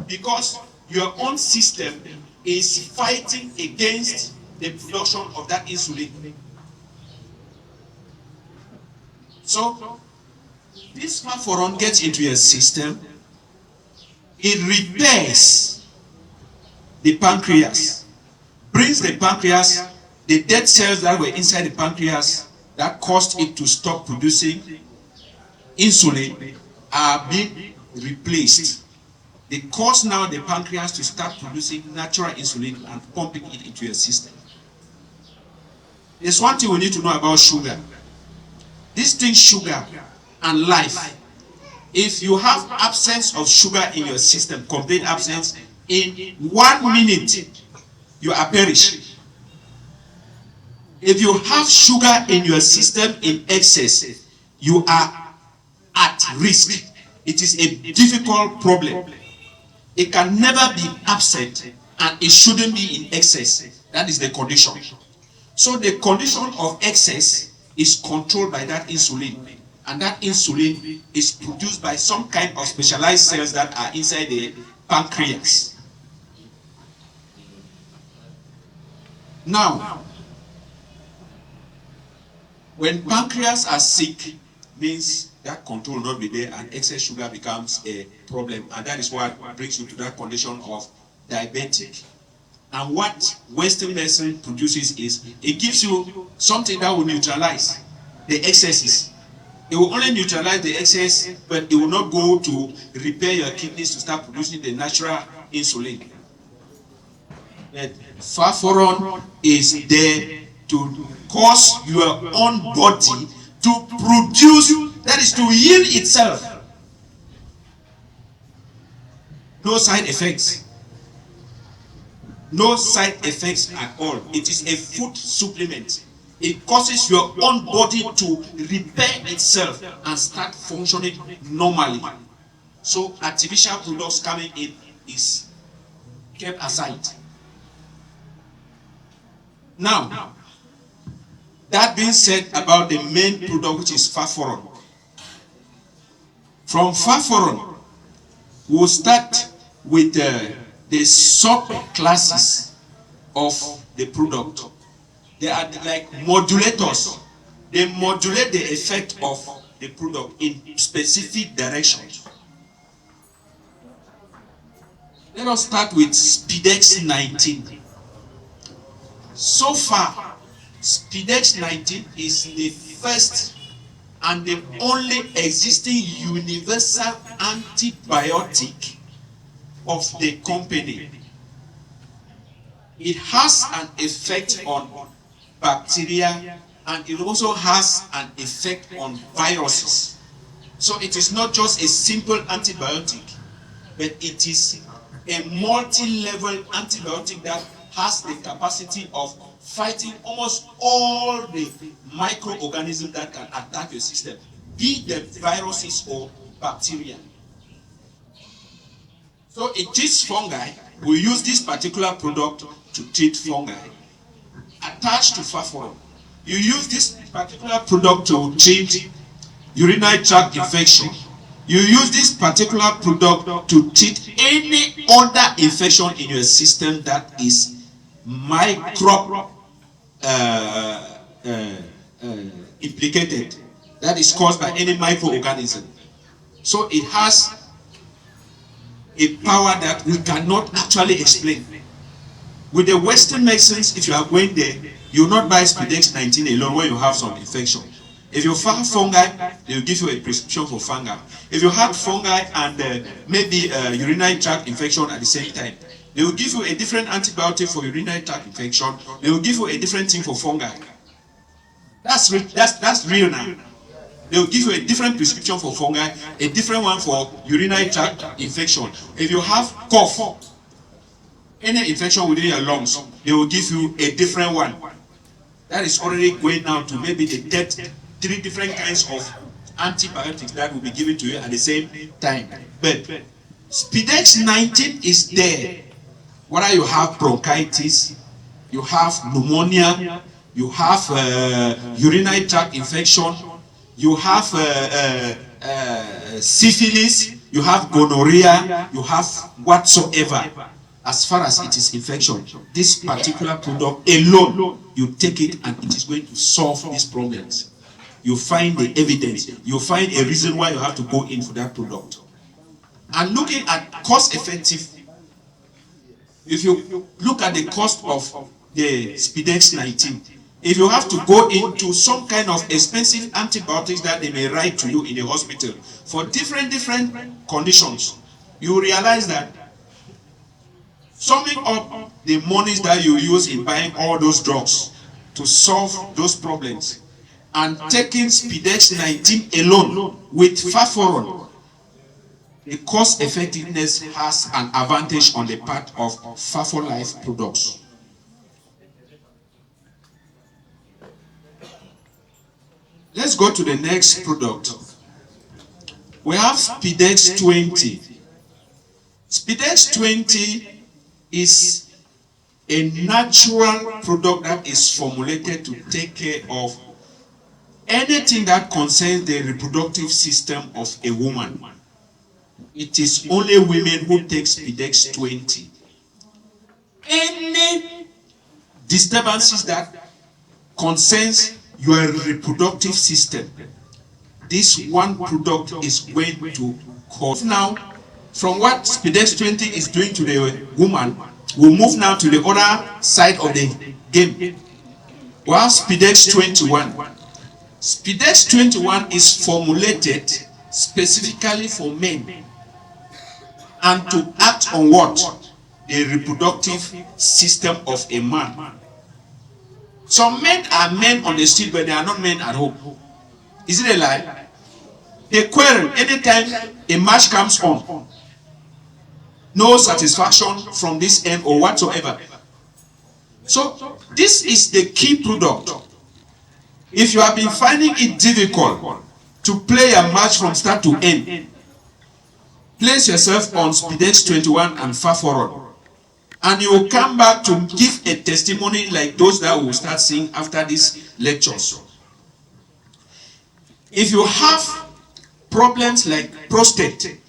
because your own system is fighting against the production of that insulin. So, this Faforlife gets into your system, it repairs the pancreas, brings the pancreas, the dead cells that were inside the pancreas that caused it to stop producing insulin are being replaced. They cause now the pancreas to start producing natural insulin and pumping it into your system. There's one thing we need to know about sugar. This thing, sugar and life. If you have absence of sugar in your system, complete absence, in 1 minute, you are perished. If you have sugar in your system in excess, you are at risk. It is a difficult problem. It can never be absent and it shouldn't be in excess. That is the condition. So the condition of excess is controlled by that insulin. And that insulin is produced by some kind of specialized cells that are inside the pancreas. Now, when pancreas are sick, means that control will not be there and excess sugar becomes a problem. And that is what brings you to that condition of diabetic. And what Western medicine produces is, it gives you something that will neutralize the excesses. It will only neutralize the excess, but it will not go to repair your kidneys to start producing the natural insulin. But Faforon is there to cause your own body to produce, that is to heal itself. No side effects. No side effects at all. It is a food supplement. It causes your own body to repair itself and start functioning normally. So artificial products coming in is kept aside. Now, that being said about the main product, which is Faforon. From Faforon, we'll start with the sub-classes of the product. They are like modulators. They modulate the effect of the product in specific directions. Let us start with Speedex 19. So far, Speedex 19 is the first and the only existing universal antibiotic of the company. It has an effect on bacteria and it also has an effect on viruses. So it is not just a simple antibiotic, but it is a multi-level antibiotic that has the capacity of fighting almost all the microorganisms that can attack your system, be the viruses or bacteria. So it treats fungi. We use this particular product to treat fungi. Attached to Faforon, you use this particular product to treat urinary tract infection. You use this particular product to treat any other infection in your system that is microbe implicated, that is caused by any microorganism. So it has a power that we cannot actually explain. With the Western medicines, if you are going there, you will not buy Speedex 19 alone when you have some infection. If you have fungi, they will give you a prescription for fungi. If you have fungi and maybe urinary tract infection at the same time, they will give you a different antibiotic for urinary tract infection. They will give you a different thing for fungi. That's real now. They will give you a different prescription for fungi, a different one for urinary tract infection. If you have cough, any infection within your lungs, they will give you a different one. That is already going now to maybe the 3 different kinds of antibiotics that will be given to you at the same time. But Speedex 19 is there. Whether you have bronchitis, you have pneumonia, you have urinary tract infection, you have syphilis, you have gonorrhea, you have whatsoever. As far as it is infection, this particular product alone, you take it and it is going to solve these problems. You find the evidence, you find a reason why you have to go in for that product. And looking at cost effective, if you look at the cost of the Speedex 19, if you have to go into some kind of expensive antibiotics that they may write to you in the hospital for different conditions, you realize that summing up the monies that you use in buying all those drugs to solve those problems and taking Speedex 19 alone with Faforon, the cost effectiveness has an advantage on the part of Faforlife products. Let's go to the next product. We have Speedex 20. Speedex 20 is a natural product that is formulated to take care of anything that concerns the reproductive system of a woman. It is only women who take Speedex 20. Any disturbances that concerns your reproductive system, this one product is going to cause. Now, from what Speedex 20 is doing to the woman, we'll move now to the other side of the game. We have Speedex 21. Spidex 21 is formulated specifically for men and to act on what? The reproductive system of a man. Some men are men on the street, but they are not men at home. Is it a lie? They quarrel anytime a match comes on. No satisfaction from this end or whatsoever. So this is the key product. If you have been finding it difficult to play a match from start to end, place yourself on Spidex 21 and Faforol, and you will come back to give a testimony like those that we will start seeing after these lectures. If you have problems like prostate,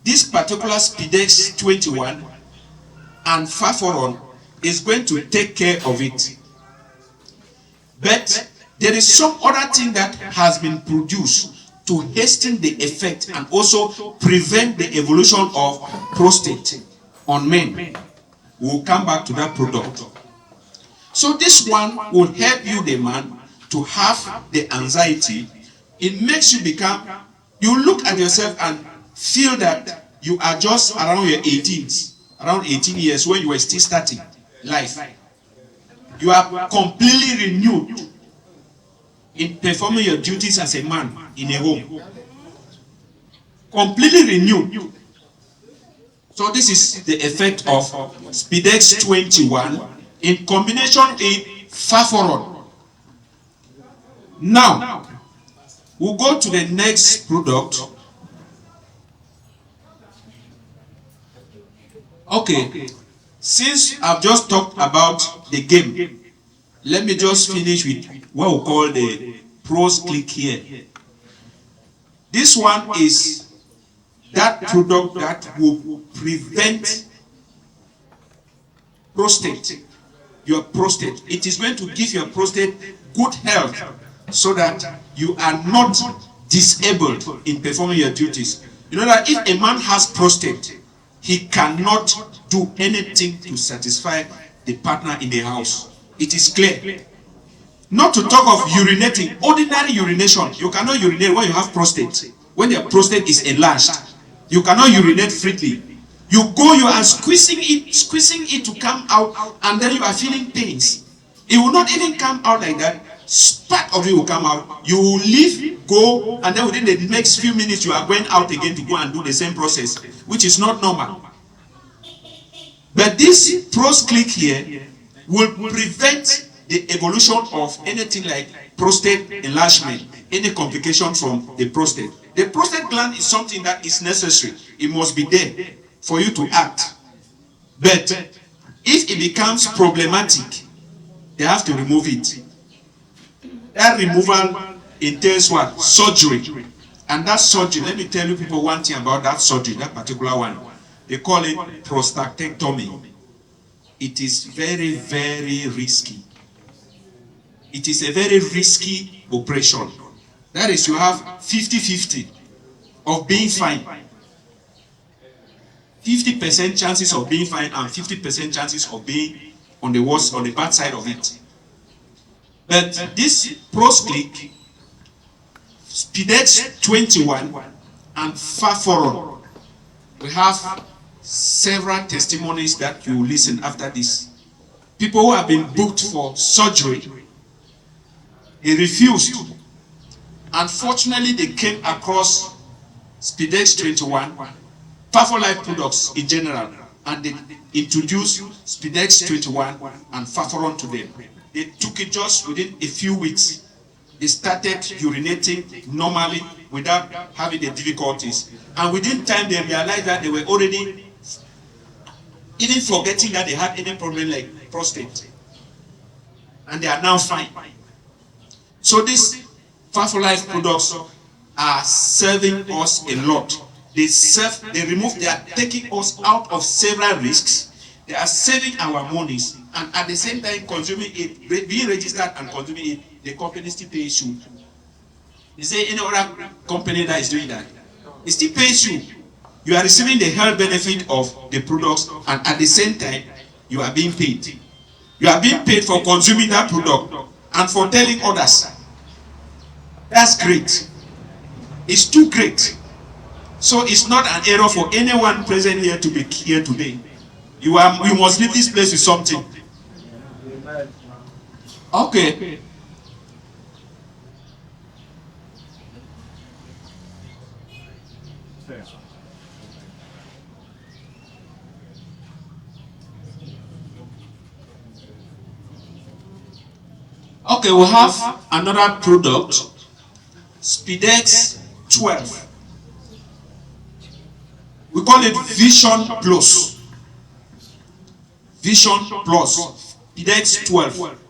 this particular Spidex 21 and Faforol is going to take care of it. But there is some other thing that has been produced to hasten the effect and also prevent the evolution of prostate on men. We'll come back to that product. So this one will help you, the man, to have the anxiety. It makes you become, you look at yourself and feel that you are just around your 18s, around 18 years when you were still starting life. You are completely renewed in performing your duties as a man in a home. Completely renewed. So this is the effect of Spidex 21 in combination with Faforol. Now, we'll go to the next product. Okay, since I've just talked about the game, let me just finish with what we call the pros click here. This one is that product that will prevent prostate, your prostate. It is going to give your prostate good health so that you are not disabled in performing your duties. You know that if a man has prostate, he cannot do anything to satisfy the partner in the house. It is clear. Not to talk of urinating, ordinary urination. You cannot urinate when you have prostate. When your prostate is enlarged, you cannot urinate freely. You are squeezing it to come out, and then you are feeling pains. It will not even come out like that. Part of it will come out. You will leave, go, and then within the next few minutes, you are going out again to go and do the same process, which is not normal. But this pros click here will prevent the evolution of anything like prostate enlargement, any complication from the prostate. The prostate gland is something that is necessary. It must be there for you to act. But if it becomes problematic, they have to remove it. That removal entails what? Surgery. And that surgery, let me tell you people one thing about that surgery, that particular one. They call it prostatectomy. It is very, very risky. It is a very risky operation. That is, you have 50-50 of being fine. 50% chances of being fine and 50% chances of being on the worst, on the bad side of it. But this pros click, Spidex 21 and Faforol, we have several testimonies that you will listen after this. People who have been booked for surgery, they refused. Unfortunately, they came across Spidex 21, Faforlife products in general, and they introduced Spidex 21 and Faforol to them. They took it just within a few weeks. They started urinating normally without having the difficulties. And within time, they realized that they were already even forgetting that they had any problem like prostate. And they are now fine. So these Faforlife products are serving us a lot. They are taking us out of several risks. They are saving our monies, and at the same time consuming it, being registered and consuming it, the company still pays you. Is there any other company that is doing that? It still pays you. You are receiving the health benefit of the products, and at the same time, you are being paid. You are being paid for consuming that product and for telling others. That's great. It's too great. So it's not an error for anyone present here to be here today. You must leave this place with something. Okay. Okay, we have another product, Speedex 12. We call it Vision Plus. Vision Plus, Speedex 12.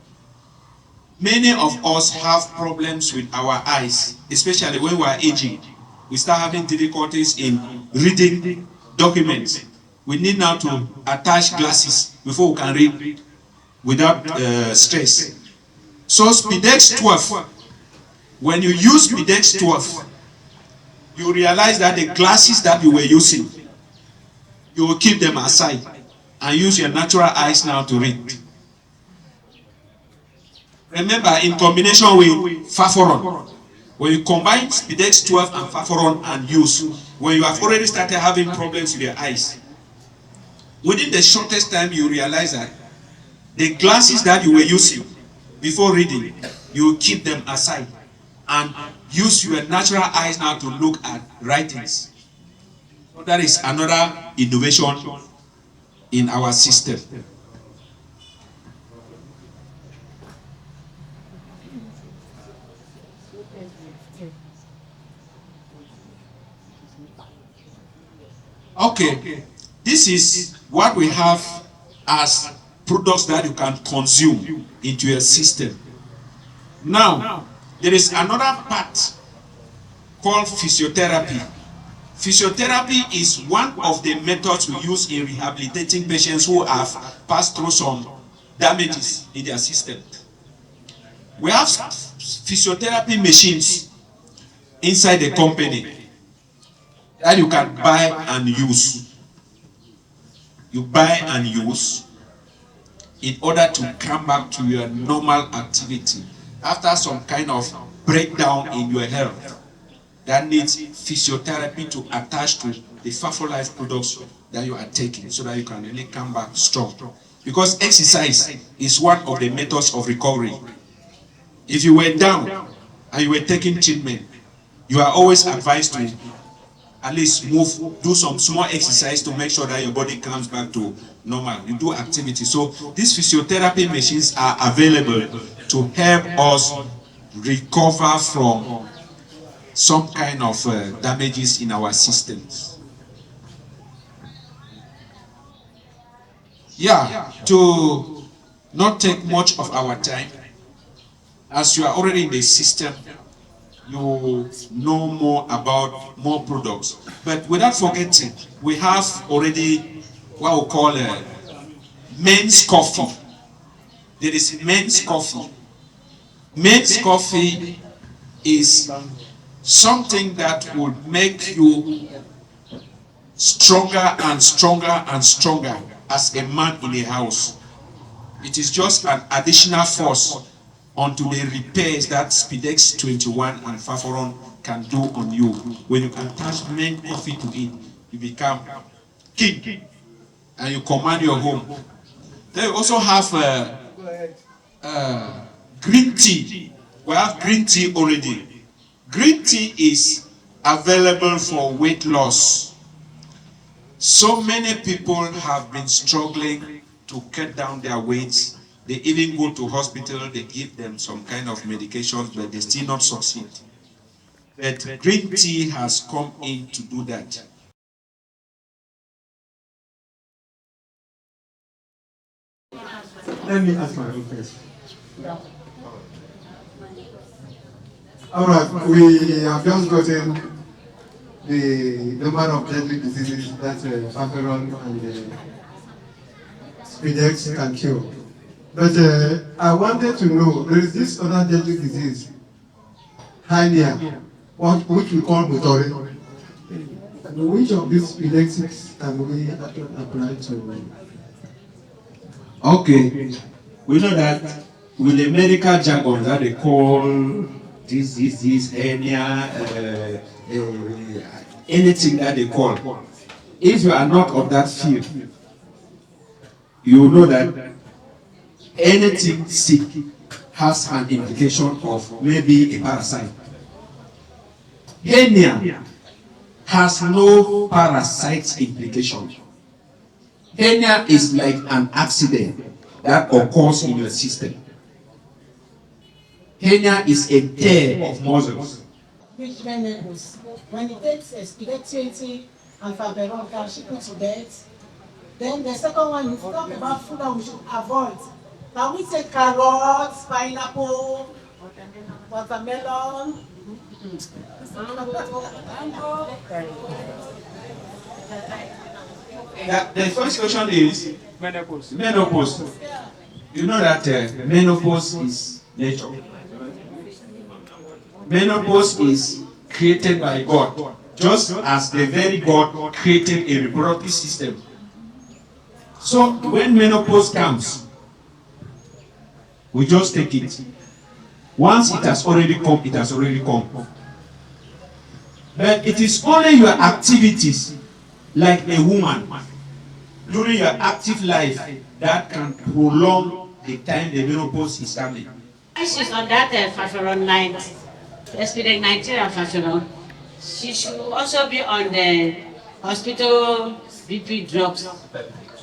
Many of us have problems with our eyes, especially when we are aging. We start having difficulties in reading documents. We need now to attach glasses before we can read without stress. So Speedex 12, when you use Speedex 12, you realize that the glasses that you were using, you will keep them aside and use your natural eyes now to read. Remember, in combination with Faforon, when you combine Speedex 12 and Faforon and use, when you have already started having problems with your eyes, within the shortest time you realize that the glasses that you were using before reading, you will keep them aside and use your natural eyes now to look at writings. So that is another innovation in our system. Okay, this is what we have as products that you can consume into your system. Now, there is another part called physiotherapy. Physiotherapy is one of the methods we use in rehabilitating patients who have passed through some damages in their system. We have physiotherapy machines inside the company that you can buy and use. You buy and use in order to come back to your normal activity after some kind of breakdown in your health that needs physiotherapy to attach to the Faforlife products that you are taking so that you can really come back strong. Because exercise is one of the methods of recovery. If you were down and you were taking treatment, you are always advised to at least move, do some small exercise to make sure that your body comes back to normal. You do activity. So these physiotherapy machines are available to help us recover from some kind of damages in our systems. Yeah, to not take much of our time, as you are already in the system, you know more about more products. But without forgetting, we have already what we call men's coffee. There is men's coffee. Men's coffee is something that will make you stronger and stronger and stronger as a man in a house. It is just an additional force onto the repairs that Speedex 21 and Faforon can do on you. When you attach men coffee to it, you become king and you command your home. Then we also have green tea. We have green tea already. Green tea is available for weight loss. So many people have been struggling to cut down their weights. They even go to hospital, they give them some kind of medications, but they still not succeed. But green tea has come in to do that. Let me ask my own question. All right, we have just gotten the number of deadly diseases that Faforlife and Speedex can cure. But I wanted to know, there is this other deadly disease, hernia, which we call motori. And which of these Speedex can we apply to? Okay, we know that with the medical jargon that they call this hernia, anything that they call. If you are not of that field, you will know that anything sick has an implication of maybe a parasite. Hernia has no parasite implication. Hernia is like an accident that occurs in your system. Hernia is a tear of muscles. Which menopause, when it takes expectancy and favorable can she put to bed. Then the second one, you talk about food that we should avoid. Can we take carrots, pineapple, watermelon? The first question is Menopause. menopause. You know that menopause is nature. Menopause is created by God, just as the very God created a reproductive system. So when menopause comes, we just take it. Once it has already come, it has already come. But it is only your activities, like a woman, during your active life, that can prolong the time the menopause is coming. She's on that Faforlife, expedient Nigeria Faforlife. She should also be on the hospital BP drugs.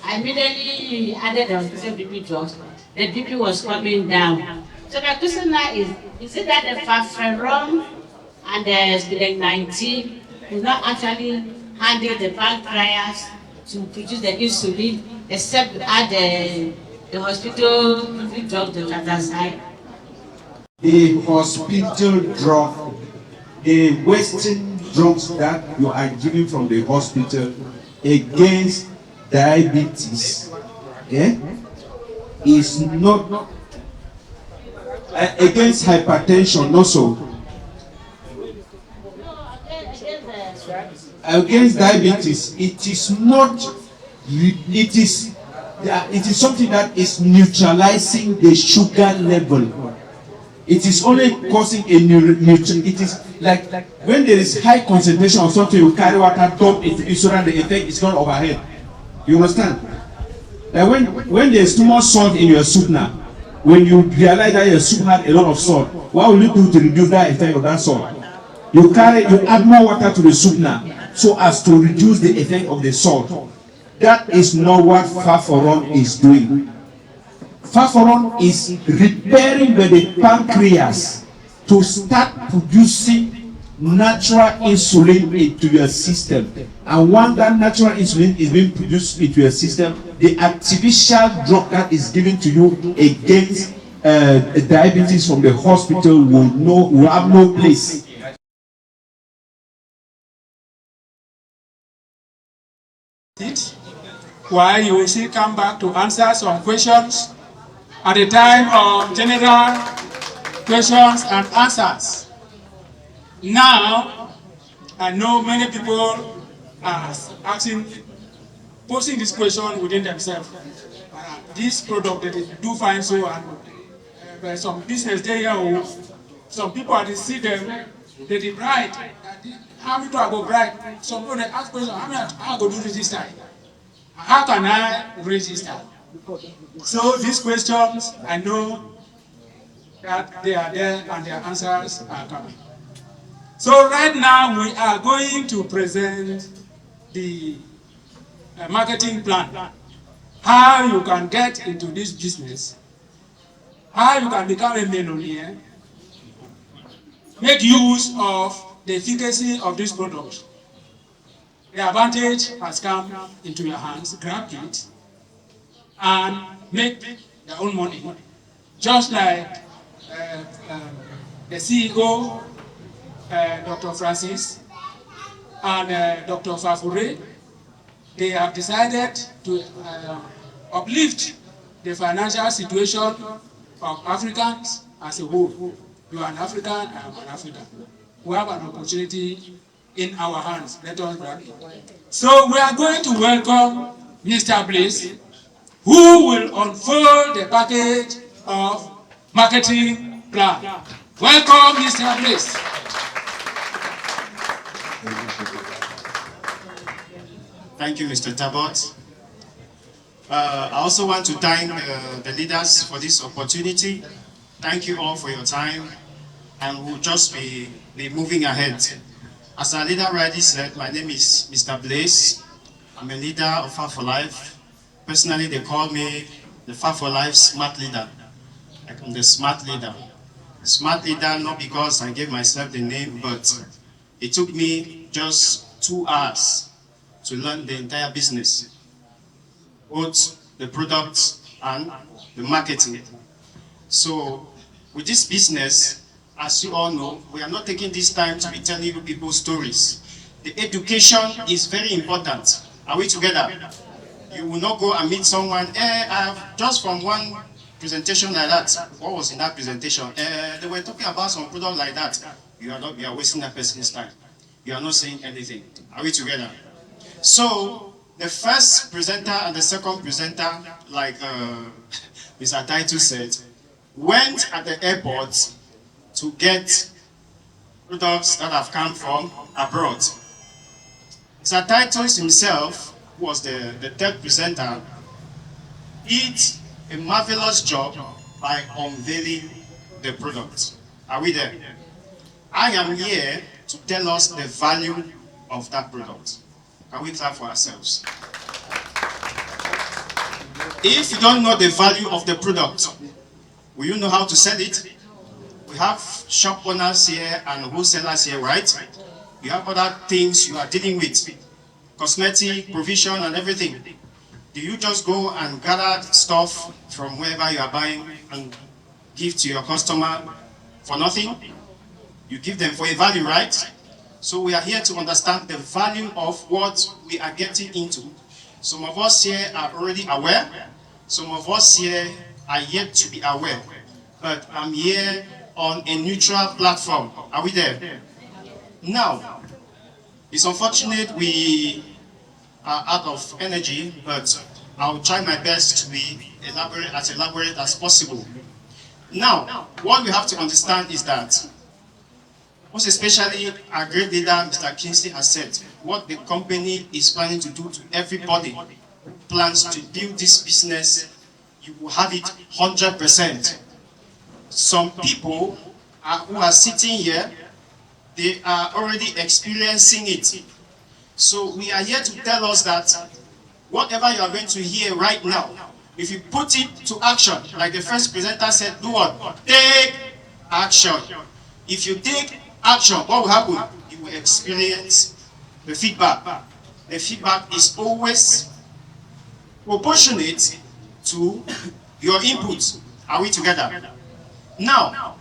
I immediately added the hospital BP drugs. The BP was coming down. So my question now is it that the Faforlife and the expedient 19 will not actually handle the pancreas to produce the insulin, except add the hospital BP drugs to that side? The hospital drug, the Western drugs that you are giving from the hospital against diabetes, is not against hypertension also. Against diabetes, it is not. It is something that is neutralizing the sugar level. It is only causing a neutral. It is like when there is high concentration of something, you carry water, dump it, so that the effect is not overhead. You understand? Like when there is too much salt in your soup now, when you realize that your soup had a lot of salt, what will you do to reduce that effect of that salt? You add more water to the soup now, so as to reduce the effect of the salt. That is not what Faforlife is doing. Faforlife is repairing the pancreas to start producing natural insulin into your system. And once that natural insulin is being produced into your system, the artificial drug that is given to you against diabetes from the hospital will have no place. While you will still come back to answer some questions at the time of general questions and answers. Now, I know many people are posing this question within themselves. This product that they do find so, and some business they here, some people are see them, they bright. How many people go bright? Some people they ask questions, how many I go do this time? How can I register? So these questions, I know that they are there and their answers are coming. So right now we are going to present the marketing plan. How you can get into this business, how you can become a millionaire, make use of the efficacy of this product. The advantage has come into your hands, grab it, and make your own money. Just like the CEO, Dr. Francis, and Dr. Faforlife, they have decided to uplift the financial situation of Africans as a whole. You are an African, I am an African. We have an opportunity in our hands. Let us grab it. So we are going to welcome Mr. Bliss, who will unfold the package of marketing plan Welcome, Mr. Bliss. Thank you, Mr. Tabot. I also want to thank the leaders for this opportunity. Thank you all for your time, and we'll just be moving ahead. As our leader already said, my name is Mr. Blaze. I'm a leader of Faforlife. Personally, they call me the Faforlife Smart Leader. I'm the smart leader. Smart leader, not because I gave myself the name, but it took me just 2 hours to learn the entire business, both the products and the marketing. So with this business, as you all know, we are not taking this time to be telling you people's stories. The education is very important. Are we together? You will not go and meet someone, I've just from one presentation like that. What was in that presentation? They were talking about some product like that. You are wasting that person's time. You are not saying anything. Are we together? So the first presenter and the second presenter, like Mr. Taito said, went at the airport to get products that have come from abroad. Mr. Taito himself, who was the third presenter, did a marvelous job by unveiling the product. Are we there? I am here to tell us the value of that product. Can we clap for ourselves? If you don't know the value of the product, will you know how to sell it? We have shop owners here and wholesalers here, right? You have other things you are dealing with, cosmetic, provision, and everything. Do you just go and gather stuff from wherever you are buying and give to your customer for nothing? You give them for a value, right? So we are here to understand the value of what we are getting into. Some of us here are already aware. Some of us here are yet to be aware. But I'm here on a neutral platform. Are we there? Now, it's unfortunate we are out of energy, but I'll try my best to be as elaborate as possible. Now, what we have to understand is that, most especially our great leader, Mr. Kingsley, has said, what the company is planning to do to everybody who plans to build this business, you will have it 100%. Some people who are sitting here, they are already experiencing it. So we are here to tell us that whatever you are going to hear right now, if you put it to action, like the first presenter said, do what? Take action. If you take action, what will happen? You will experience the feedback. The feedback is always proportionate to your input. Are we together? Now,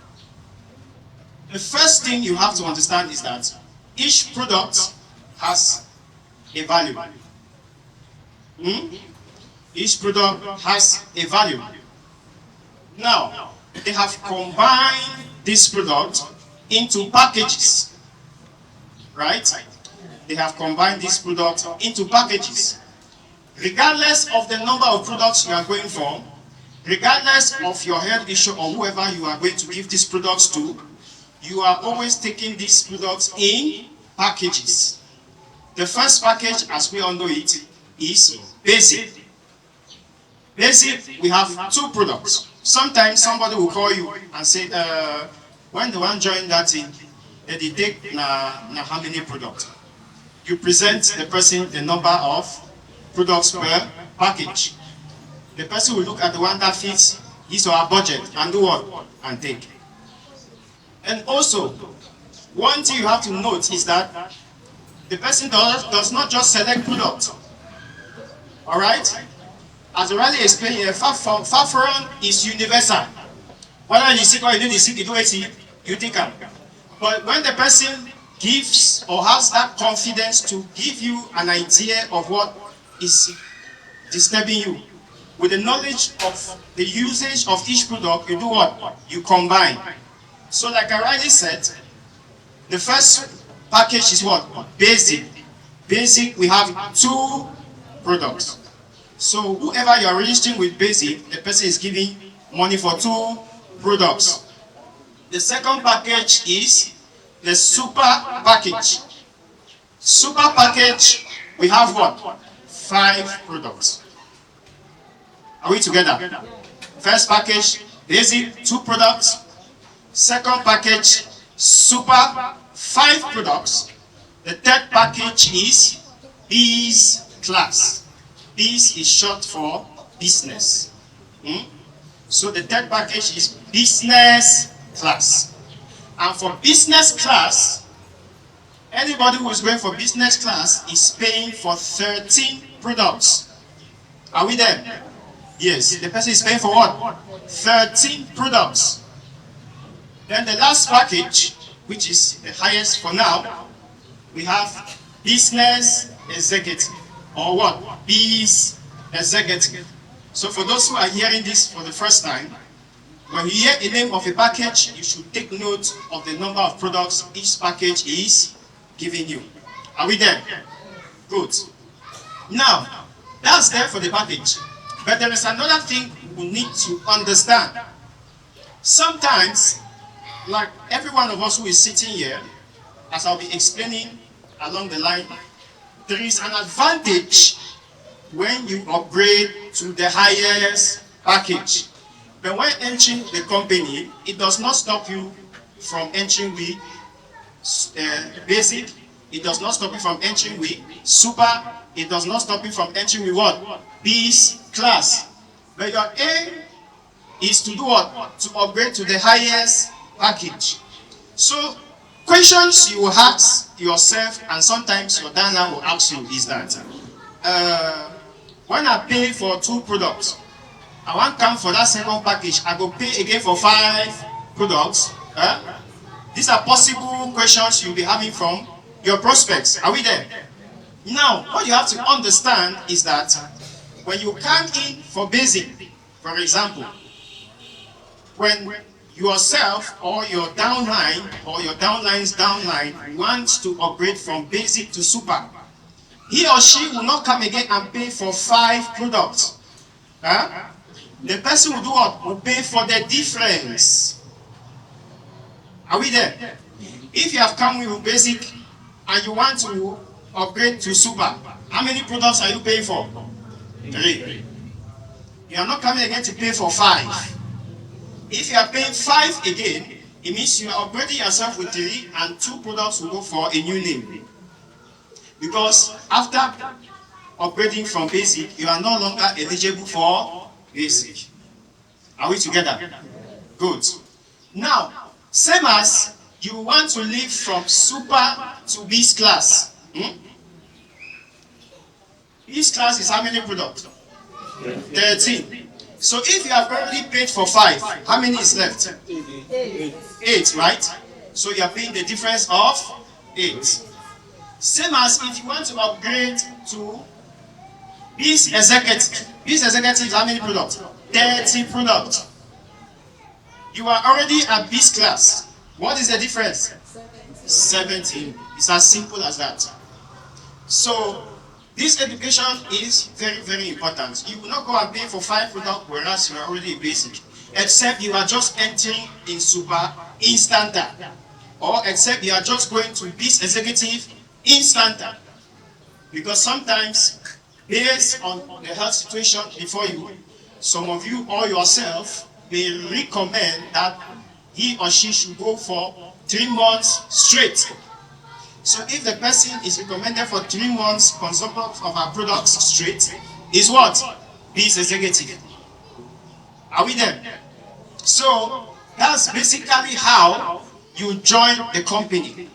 the first thing you have to understand is that each product has a value. Each product has a value. Now, they have combined this product into packages, right? They have combined this product into packages. Regardless of the number of products you are going for, regardless of your health issue or whoever you are going to give these products to, you are always taking these products in packages. The first package, as we all know it, is basic. Basic, we have two products. Sometimes somebody will call you and say, when the one join that thing, they take how many products. You present the person the number of products per package. The person will look at the one that fits his or her budget and do what? And take. And also, one thing you have to note is that the person does not just select products. Alright? As already explained here, Faforlife is universal. Whether you sick or you do the sick, you do it, you take it. But when the person gives or has that confidence to give you an idea of what is disturbing you, with the knowledge of the usage of each product, you do what? You combine. So like I already said, the first package is what? Basic. Basic, we have two products. So whoever you are registering with basic, the person is giving money for two products. The second package is the super package. Super package, we have what? 5 products. Are we together? First package, basic, 2 products. Second package, super, 5 products. The third package is Biz class. Biz is short for business. So the third package is business class. And for business class, anybody who is going for business class is paying for 13 products. Are we there? Yes, the person is paying for what? 13 products. Then the last package, which is the highest for now, we have business executive, or what? Biz executive. So for those who are hearing this for the first time, when you hear the name of a package, you should take note of the number of products each package is giving you. Are we there? Good. Now, that's there for the package. But there is another thing we need to understand. Sometimes, like every one of us who is sitting here, as I'll be explaining along the line, there is an advantage when you upgrade to the highest package. But when entering the company, it does not stop you from entering with basic. It does not stop you from entering with super. It does not stop you from entering with what? Biz class. But your aim is to do what? To upgrade to the highest package. So, questions you will ask yourself, and sometimes your downline will ask you, is that when I pay for 2 products, I want to come for that second package, I go pay again for 5 products. These are possible questions you'll be having from your prospects. Are we there? Now, what you have to understand is that when you come in for basic, for example, when yourself or your downline or your downline's downline wants to upgrade from basic to super, he or she will not come again and pay for 5 products. The person will do what? Will pay for the difference. Are we there? If you have come with basic and you want to upgrade to super, how many products are you paying for? 3. You are not coming again to pay for 5. If you are paying 5 again, it means you are upgrading yourself with 3 and 2 products will go for a new name. Because after upgrading from basic, you are no longer eligible for basic. Are we together? Good. Now, same as you want to leave from super to Biz class. Biz class is how many products? 13. So if you have already paid for 5, how many is left? 8, right? So you are paying the difference of 8. Same as if you want to upgrade to Biz executive. Biz executive is how many products? 30 products. You are already at Biz class. What is the difference? 17. It's as simple as that. So this education is very, very important. You will not go and pay for 5 products whereas you are already basic, except you are just entering in super instanta, or except you are just going to Biz executive instanta. Because sometimes, based on the health situation before you, some of you or yourself may recommend that he or she should go for 3 months straight. So if the person is recommended for 3 months consumption of our products straight, is what? Biz executive. Are we there? So that's basically how you join the company.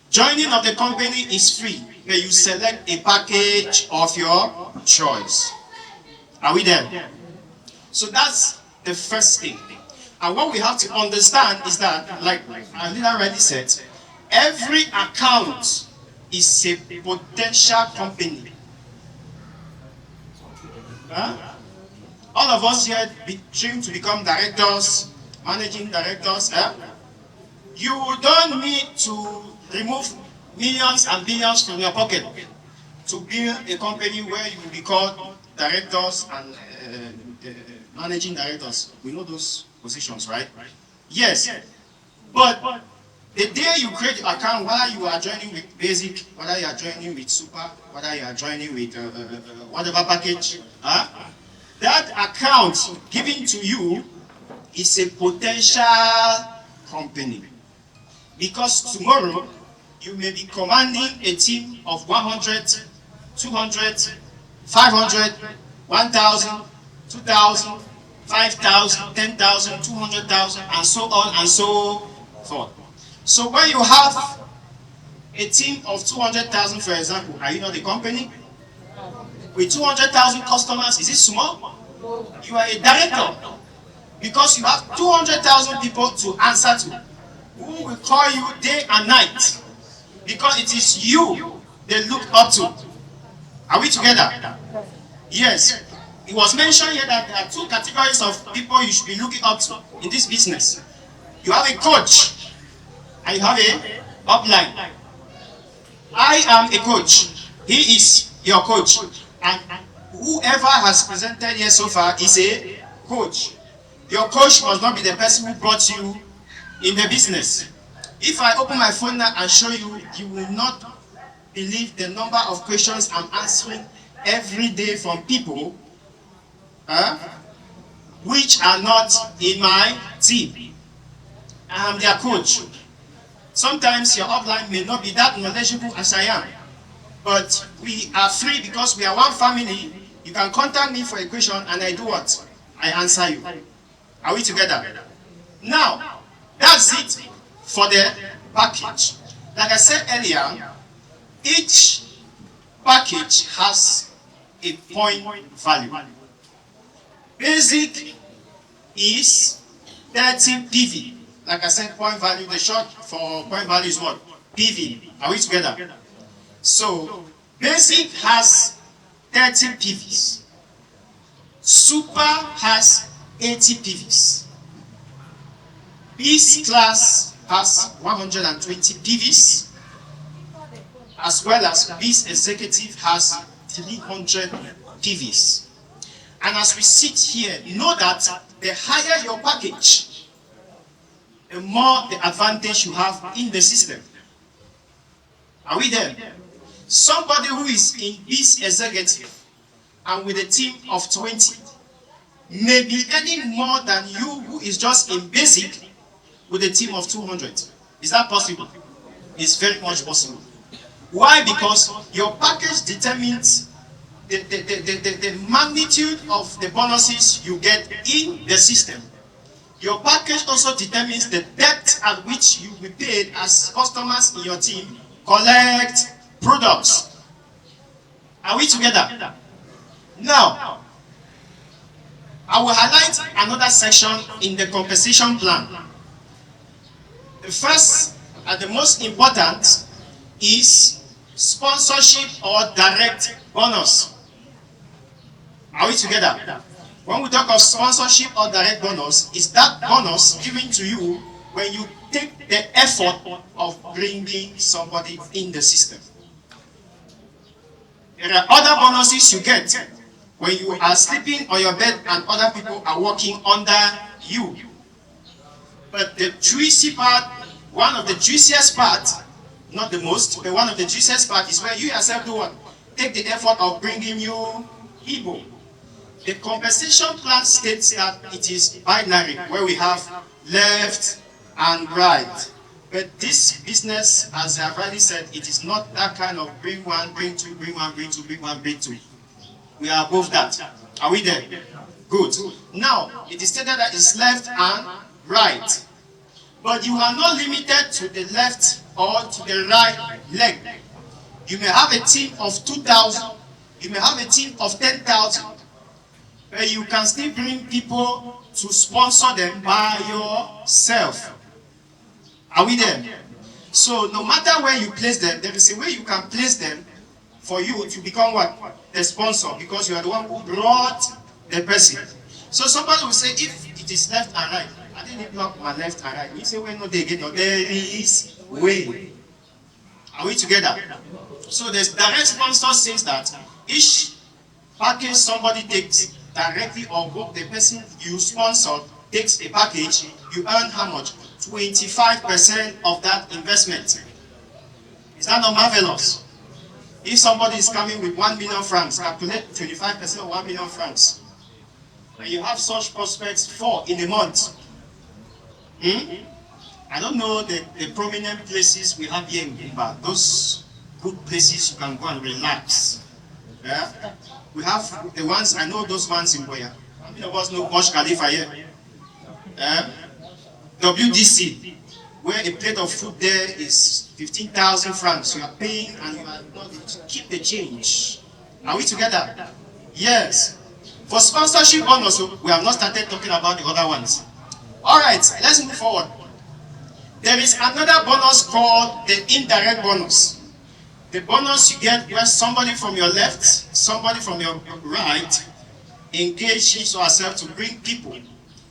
Joining of the company is free, where you select a package of your choice. Are we there? So that's the first thing. And what we have to understand is that, like our leader already said, every account is a potential company. All of us here dream to become directors, managing directors. You don't need to remove millions and billions from your pocket to build a company where you will be called directors and managing directors. We know those positions, right? Yes, But the day you create your account, whether you are joining with basic, whether you are joining with super, whether you are joining with whatever package, that account given to you is a potential company. Because tomorrow, you may be commanding a team of 100, 200, 500, 1,000, 2,000, 5,000, 10,000, 200,000, and so on and so forth. So when you have a team of 200,000, for example, are you not a company? With 200,000 customers, is it small? You are a director. Because you have 200,000 people to answer to, who will call you day and night. Because it is you they look up to. Are we together? Yes. It was mentioned here that there are two categories of people you should be looking up to in this business. You have a coach and you have a upline. I am a coach. He is your coach. And whoever has presented here so far is a coach. Your coach must not be the person who brought you in the business. If I open my phone now and show you, you will not believe the number of questions I'm answering every day from people which are not in my team. I am their coach. Sometimes your upline may not be that knowledgeable as I am, but we are free because we are one family. You can contact me for a question and I do what? I answer you. Are we together? Now, that's it for the package. Like I said earlier, each package has a point value. Basic is 30 PV. Like I said, point value, the short for point value is what? PV. Are we together? So, basic has 30 PVs. Super has 80 PVs. This class has 120 PVs, as well as this executive has 300 PVs. And as we sit here, know that the higher your package, the more the advantage you have in the system. Are we there? Somebody who is in this executive and with a team of 20 may be earning more than you who is just in basic with a team of 200. Is that possible? It's very much possible. Why? Because your package determines the magnitude of the bonuses you get in the system. Your package also determines the depth at which you will be paid as customers in your team collect products. Are we together? Now, I will highlight another section in the compensation plan. The first and the most important is sponsorship or direct bonus. Are we together? When we talk of sponsorship or direct bonus, is that bonus given to you when you take the effort of bringing somebody in the system. There are other bonuses you get when you are sleeping on your bed and other people are working under you. But the juicy part, one of the juiciest parts, not the most, but one of the juiciest parts is where you yourself do what? Take the effort of bringing you people. The compensation plan states that it is binary, where we have left and right. But this business, as I've already said, it is not that kind of bring one, bring two, bring one, bring two, bring one, bring two. We are above that. Are we there? Good. Now, it is stated that it's left and right. But you are not limited to the left or to the right leg. You may have a team of 2,000. You may have a team of 10,000. But you can still bring people to sponsor them by yourself. Are we there? So no matter where you place them, there is a way you can place them for you to become what? The sponsor, because you are the one who brought the person. So somebody will say, if it is left and right, I didn't block my left and right. You say, well, no, they get no, there is way. Are we together? So the direct sponsor says that each package somebody takes directly, or the person you sponsored takes a package, you earn how much? 25% of that investment. Is that not marvelous? If somebody is coming with 1 million francs, calculate 25% of 1 million francs. And you have such prospects 4 in a month. I don't know the prominent places we have here in Kumba. Those good places you can go and relax. Yeah? We have the ones, I know those ones in Buea. How many of us know Burj Khalifa here? WDC, where a plate of food there is 15,000 francs. You are paying and you are not to keep the change. Are we together? Yes. For sponsorship bonus, we have not started talking about the other ones. All right, let's move forward. There is another bonus called the indirect bonus. The bonus you get where somebody from your left, somebody from your right, engages herself to bring people.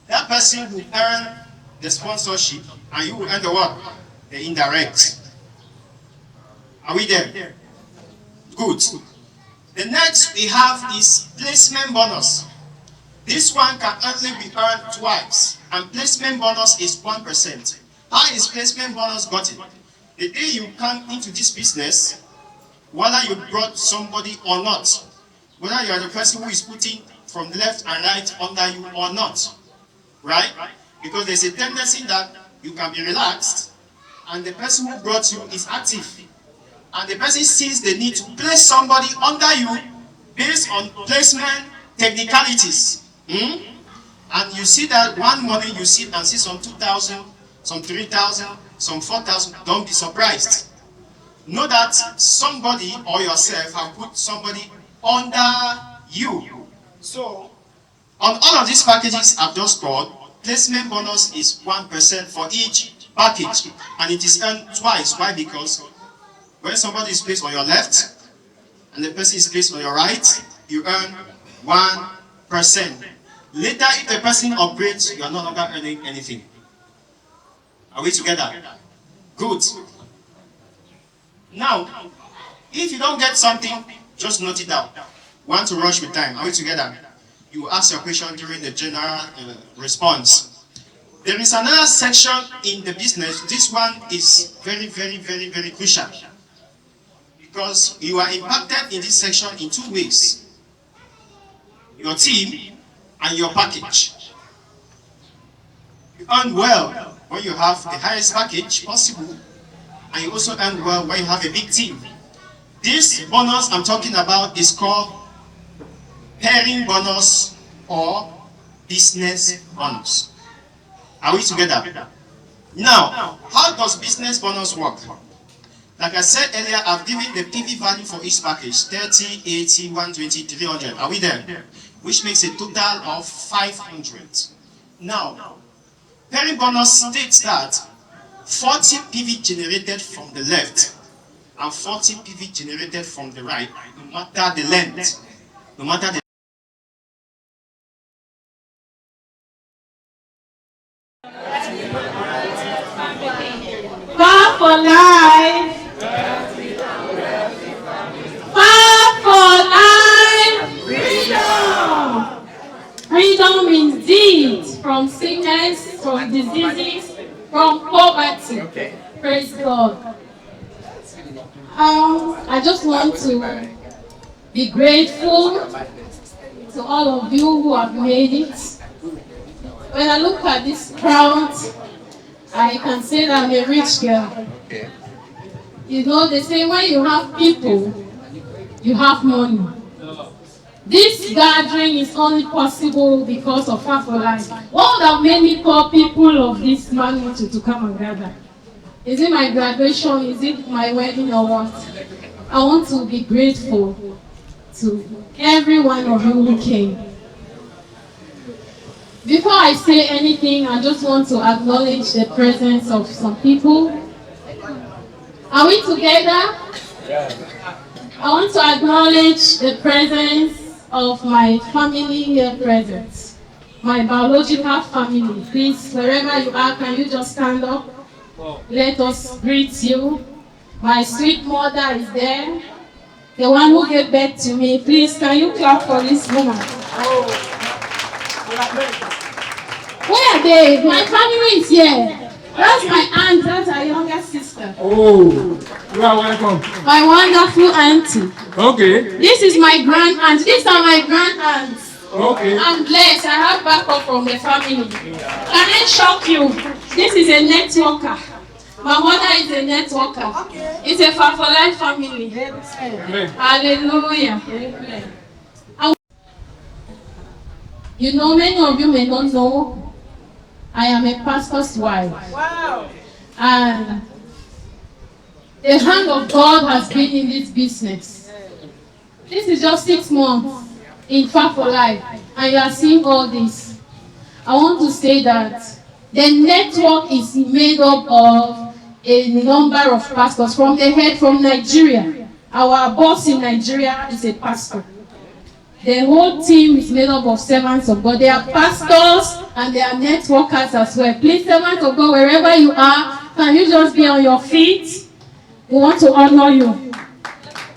That person will earn the sponsorship and you will earn the what? The indirect. Are we there? Good. The next we have is placement bonus. This one can only be earned twice, and placement bonus is 1%. How is placement bonus gotten? The day you come into this business, whether you brought somebody or not, whether you are the person who is putting from left and right under you or not, right? Because there's a tendency that you can be relaxed, and the person who brought you is active, and the person sees the need to place somebody under you based on placement technicalities. And you see that one morning you sit and see some 2,000, some 3,000, some 4,000. Don't be surprised. Know that somebody or yourself have put somebody under you. So, on all of these packages I've just called, placement bonus is 1% for each package, and it is earned twice. Why? Because when somebody is placed on your left and the person is placed on your right, you earn 1%. Later, if the person upgrades, you are no longer earning anything. Are we together? Good. Now, if you don't get something, just note it down. Want to rush with time? Are we together? You ask your question during the general response. There is another section in the business. This one is very, very, very, very crucial, because you are impacted in this section in 2 ways: your team and your package. You earn well when you have the highest package possible, and you also earn well when you have a big team. This bonus I'm talking about is called pairing bonus or business bonus. Are we together? Now, how does business bonus work? Like I said earlier, I've given the PV value for each package: 30, 80, 120, 300. Are we there? Which makes a total of 500. Now, pairing bonus states that 40 PV generated from the left and 40 PV generated from the right, no matter the length, no matter the Faforlife. Faforlife. Freedom. Freedom indeed from sickness, from diseases, from poverty. Okay. Praise God. I just want to be grateful to all of you who have made it. When I look at this crowd, I can say that I'm a rich girl. Okay. You know, they say when you have people, you have money. This gathering is only possible because of Faforlife. What would have made me call people of this magnitude to come and gather? Is it my graduation? Is it my wedding or what? I want to be grateful to every one of you who came. Before I say anything, I just want to acknowledge the presence of some people. Are we together? I want to acknowledge the presence of my family here present. My biological family. Please, wherever you are, can you just stand up? Let us greet you. My sweet mother is there. The one who gave birth to me. Please, can you clap for this woman? Where are they? My family is here. That's my aunt, that's her younger sister. Oh, you are welcome. My wonderful auntie. Okay. This is my grand aunt. These are my grand aunts. Okay. I'm blessed. I have backup from the family. Can I shock you? This is a networker. My mother is a networker. It's a Faforlife family. Amen. Hallelujah. Amen. You know, many of you may not know, I am a pastor's wife. Wow. And the hand of God has been in this business. This is just 6 months in Faforlife, and you are seeing all this. I want to say that the network is made up of a number of pastors from the head from Nigeria. Our boss in Nigeria is a pastor. The whole team is made up of servants of God. They are pastors and they are networkers as well. Please, servants of God, wherever you are, can you just be on your feet? We want to honor you.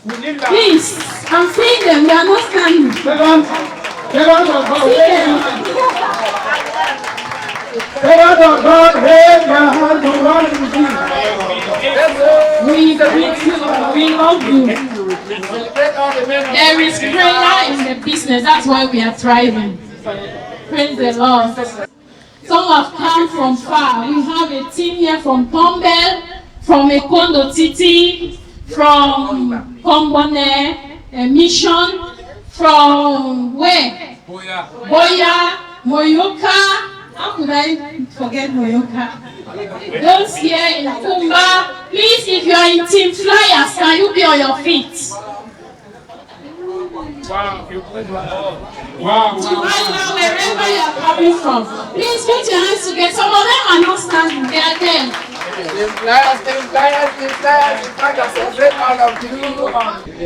Please, I'm seeing them. They are not standing. Servants of God, raise your hand to one to We greet you. We love you. There is prayer in the business. That's why we are thriving. Praise the Lord. Some have come from far. We have a team here from Tombel, from Ekondo Titi, from Kombone Mission, from where? Buea, Moyoka. How could I forget Moyoka? Those here in Kumba, please, if you are in Team Flyers, can you be on your feet? Wow. Wherever you are coming from, please put your hands together. Some of them are not standing, they are there.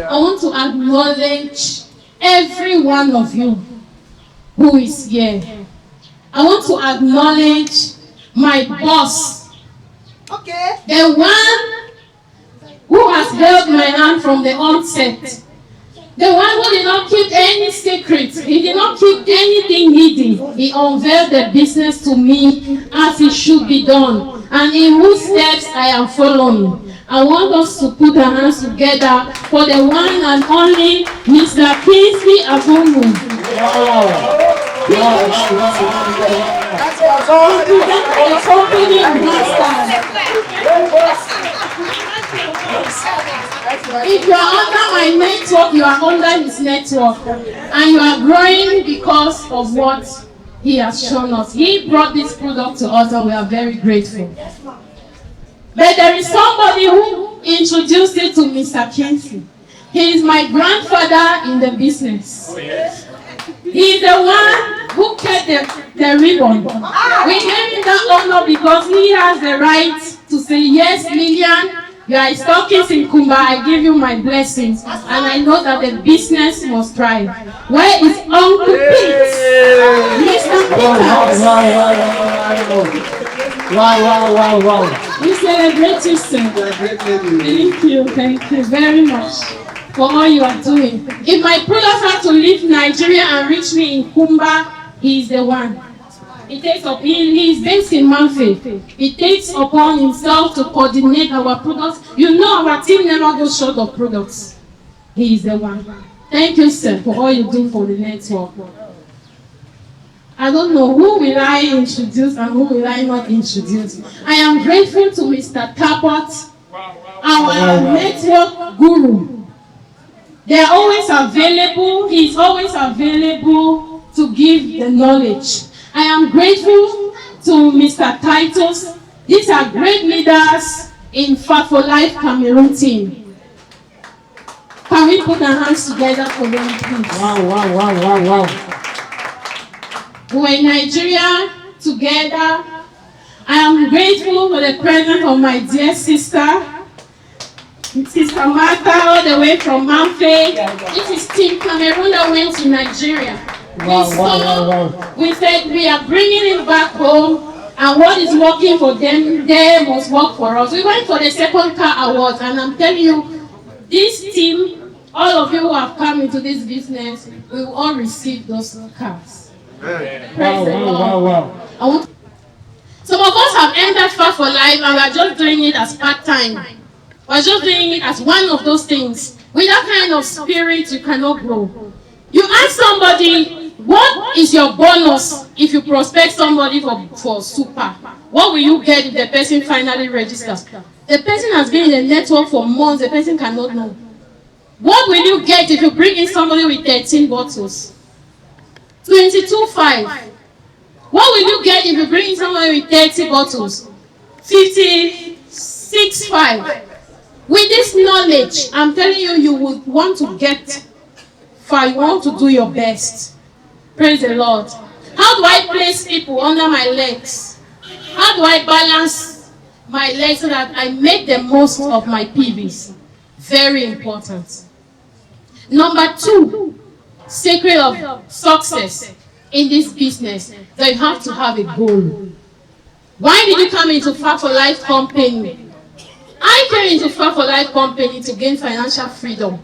I want to acknowledge every one of you who is here. I want to acknowledge my boss. Okay. The one who has held my hand from the onset. The one who did not keep any secrets. He did not keep anything hidden. He unveiled the business to me as it should be done. And in whose steps I am following. I want us to put our hands together for the one and only Mr. Kingsley Abumu. The company master. If you are under my network, you are under his network. And you are growing because of what he has shown us. He brought this product to us and we are very grateful. But there is somebody who introduced it to Mr. Kingsley. He is my grandfather in the business. He is the one who kept the ribbon. We gave him that honor because he has the right to say, yes, Lillian, you are a stockist in Kumba. I give you my blessings. And I know that the business must thrive. Where is Uncle Pete? Mr. Peters. Wow. We celebrate you, sir. Thank you very much for all you are doing. If my product had to leave Nigeria and reach me in Kumba, he is the one. He is based in Manfe. He takes upon himself to coordinate our products. You know our team never goes short of products. He is the one. Thank you, sir, for all you do for the network. I don't know who will I introduce and who will I not introduce. I am grateful to Mr. Tabot, our network guru. They are always available. He is always available to give the knowledge. I am grateful to Mr. Titus. These are great leaders in Faforlife Cameroon team. Can we put our hands together for them, please? Wow. We're in Nigeria together. I am grateful for the presence of my dear sister, Sister Martha, all the way from Manfe. This is Team Cameroon that went to Nigeria. We said we are bringing it back home, and what is working for them, they must work for us. We went for the second car award, and I'm telling you, this team, all of you who have come into this business, we will all receive those cars. Praise the Lord. Some of us have entered Faforlife and we are just doing it as part-time. We're just doing it as one of those things. With that kind of spirit, you cannot grow. You ask somebody, what is your bonus if you prospect somebody for super? What will you get if the person finally registers? The person has been in the network for months, the person cannot know. What will you get if you bring in somebody with 13 bottles? 22.5. What will you get if you bring in somebody with 30 bottles? 56.5. With this knowledge, I'm telling you, you would want to get far. You want to do your best. Praise the Lord. How do I place people under my legs? How do I balance my legs so that I make the most of my PVs? Very important. Number 2, secret of success in this business, that you have to have a goal. Why did you come into Faforlife Company? I came into Faforlife Company to gain financial freedom.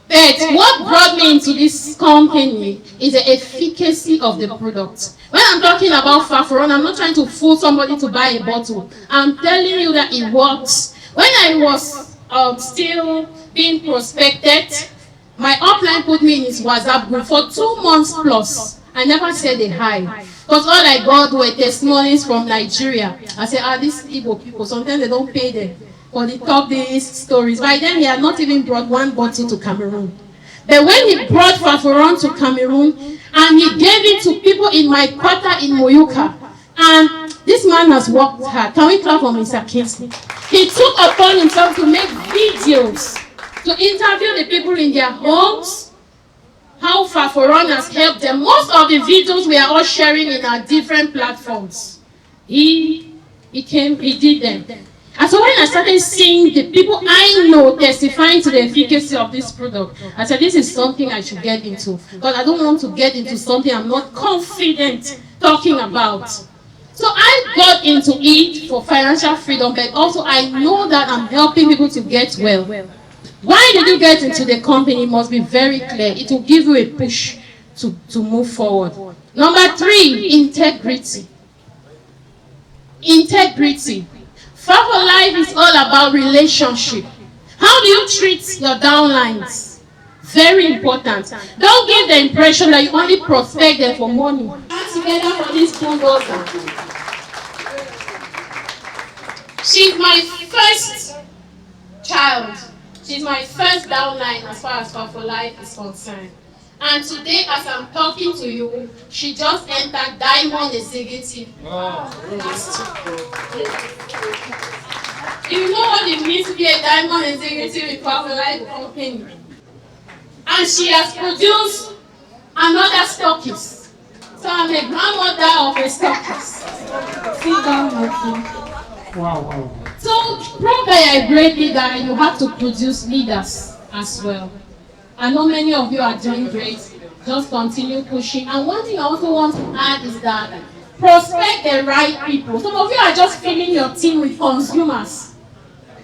But what brought me into this company is the efficacy of the product. When I'm talking about Faforon, I'm not trying to fool somebody to buy a bottle. I'm telling you that it works. When I was still being prospected, my upline put me in his WhatsApp group for 2 months plus. I never said a hi. Because all I got were testimonies from Nigeria. I said, these Igbo people, sometimes they don't pay them. Or they talk these stories. By then, he had not even brought one bottle to Cameroon. But when he brought Faforon to Cameroon, and he gave it to people in my quarter in Moyuka, and this man has worked hard. Can we clap for Mr. Kingsley? He took upon himself to make videos, to interview the people in their homes, how Faforon has helped them. Most of the videos we are all sharing in our different platforms. He did them. And so when I started seeing the people I know testifying to the efficacy of this product, I said, this is something I should get into. But I don't want to get into something I'm not confident talking about. So I got into it for financial freedom, but also I know that I'm helping people to get well. Why did you get into the company? It must be very clear. It will give you a push to move forward. Number 3, integrity. Integrity. Faforlife is all about relationship. How do you treat your downlines? Very important. Don't give the impression that you only prospect them for money. Together for this bulldozer. She's my first child. She's my first downline as far as Faforlife is concerned. And today, as I'm talking to you, she just entered Diamond Executive. Wow. You know what it means to be a Diamond Executive in Faforlife Company. And she has produced another stockist. So I'm a grandmother of a stockist. Sit down with me. Wow. So, prove that you're a great leader, you have to produce leaders as well. I know many of you are doing great. Just continue pushing. And one thing I also want to add is that prospect the right people. Some of you are just filling your team with consumers.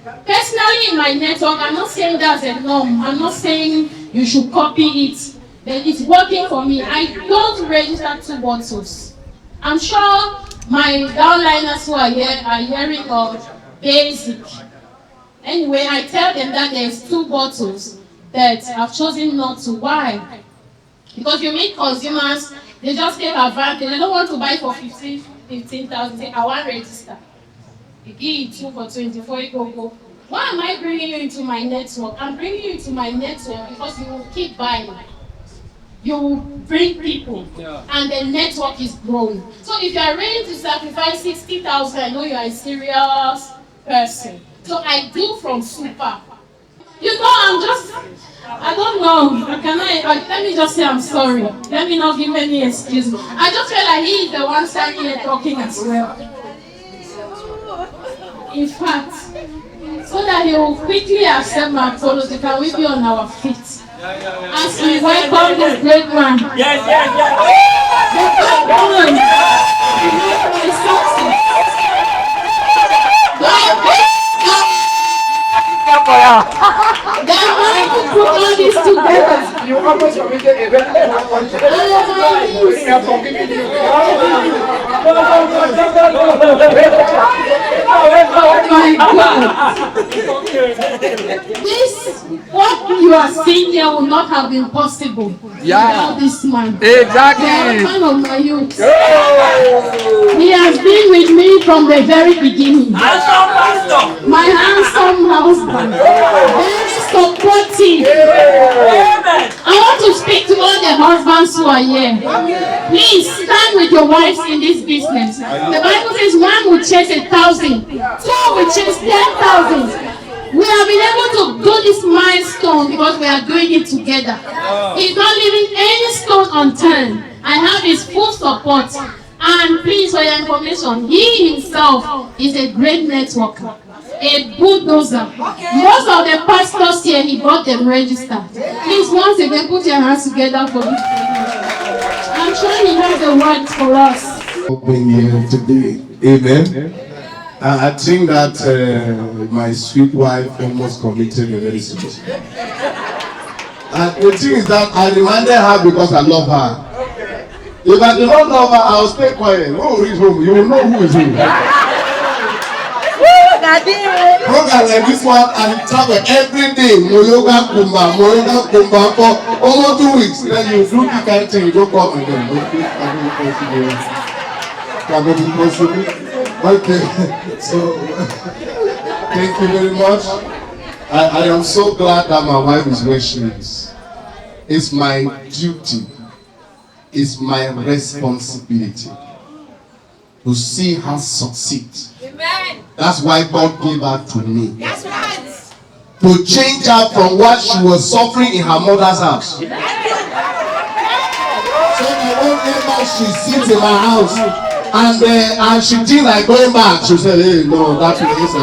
Personally, in my network, I'm not saying that's a norm. I'm not saying you should copy it. But it's working for me. I don't register 2 bottles. I'm sure my downliners who are here are hearing of basic. Anyway, I tell them that there's 2 bottles that I've chosen not to. Why? Because you meet consumers, they just take advantage. They don't want to buy for 15,000. Say, I want to register. You give it 2 for 24, you go. Why am I bringing you into my network? I'm bringing you into my network because you will keep buying. You will bring people, and the network is growing. So if you are ready to sacrifice 60,000, I know you are a serious person. So I do from super. You know, I don't know. Let me just say I'm sorry. Let me not give any excuse. I just feel like he is the one standing here talking as well. In fact, so that he will quickly accept my apology, can we be on our feet? As we welcome this great man. Yes. They're going to put all these together. You almost committed a very We have forgiven you. Oh my God. This, what you are seeing here would not have been possible without this man. Exactly. The husband of my youth. He has been with me from the very beginning. My handsome husband. Very supportive. I want to speak to all the husbands who are here. Please stand with your wives in this business. The Bible says one will chase 1,000, two will chase 10,000. We have been able to do this milestone because we are doing it together. He's not leaving any stone unturned. I have his full support. And please, for your information, he himself is a great networker, a bulldozer. Most of the pastors here, he got them registered. Please, once again, put your hands together for this. I'm sure he has a word for us. Being here today. Amen. I think that my sweet wife almost committed a very serious. And the thing is that I reminded her because I love her. If I do not love her, I will stay quiet. Who will reach home? You will know who is who. Program like this one and travel every day. Moyoga Kumba for almost 2 weeks. Then you do the kind of thing, you don't come again. Can be possible. Okay, so thank you very much. I am so glad that my wife is where she is. It's my duty, it's my responsibility to see her succeed. Amen. That's why God gave her to me. That's right. To change her from what she was suffering in her mother's house. So that whenever she sits in my house, and she thinks like going back, she said, hey, no, that place.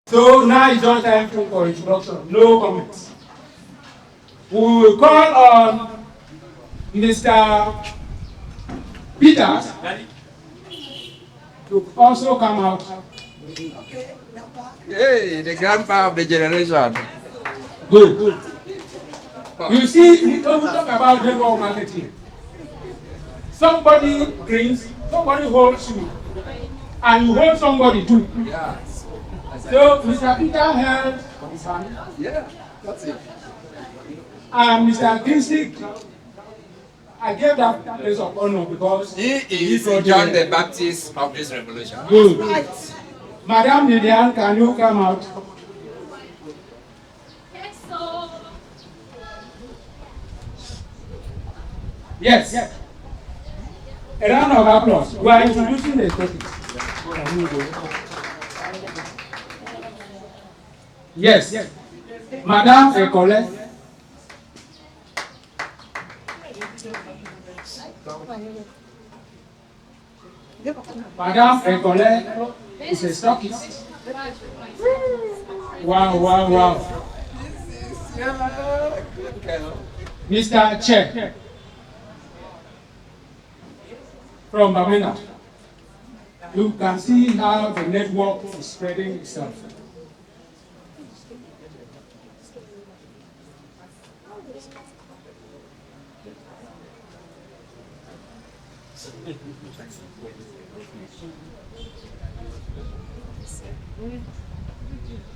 So now it's not time for introduction. No comments. We will call on Mr. Peters to also come out. Hey, the grandpa of the generation. Good. You see, we talk about network marketing. Somebody brings, somebody holds you, and you hold somebody too. Yeah. So, Mr. Peter held his hand. Yeah, that's it. And Mr. Kinsley, I gave that place of honor because he is John the Baptist of this revolution. Good. Right. Madam Lilian, can you come out? Yes. A round of applause. We are introducing the topic. Yes. Madam Ekole. Madam Ekole is a stockist. Wow. Mr. Che from Bamena. You can see how the network is spreading itself.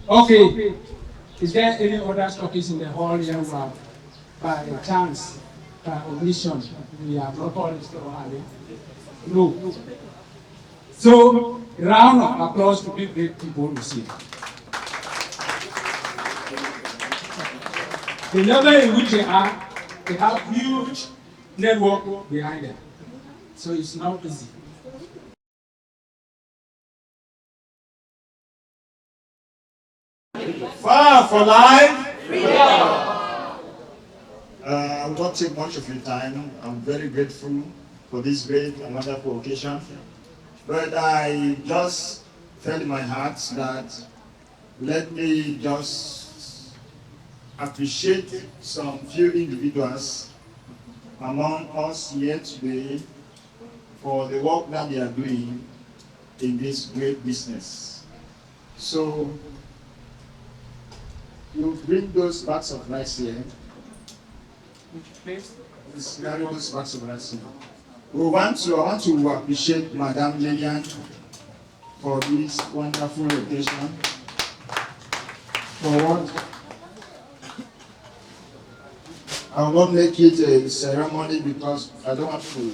Okay, is there any other stockists in the hall here who have, by chance, by omission, we have not called Mr. Ohale? No. So, round of applause to give great people receive. The level in which they have huge network behind them. So it's not easy. Faforlife. I will not take much of your time. I'm very grateful for this great and wonderful occasion. But I just felt in my heart that let me just appreciate some few individuals among us here today for the work that they are doing in this great business. So you bring those bags of rice here. Please carry those bags of rice here. I want to appreciate Madam Lillian for this wonderful occasion. For what? I will not make it a ceremony because I don't want to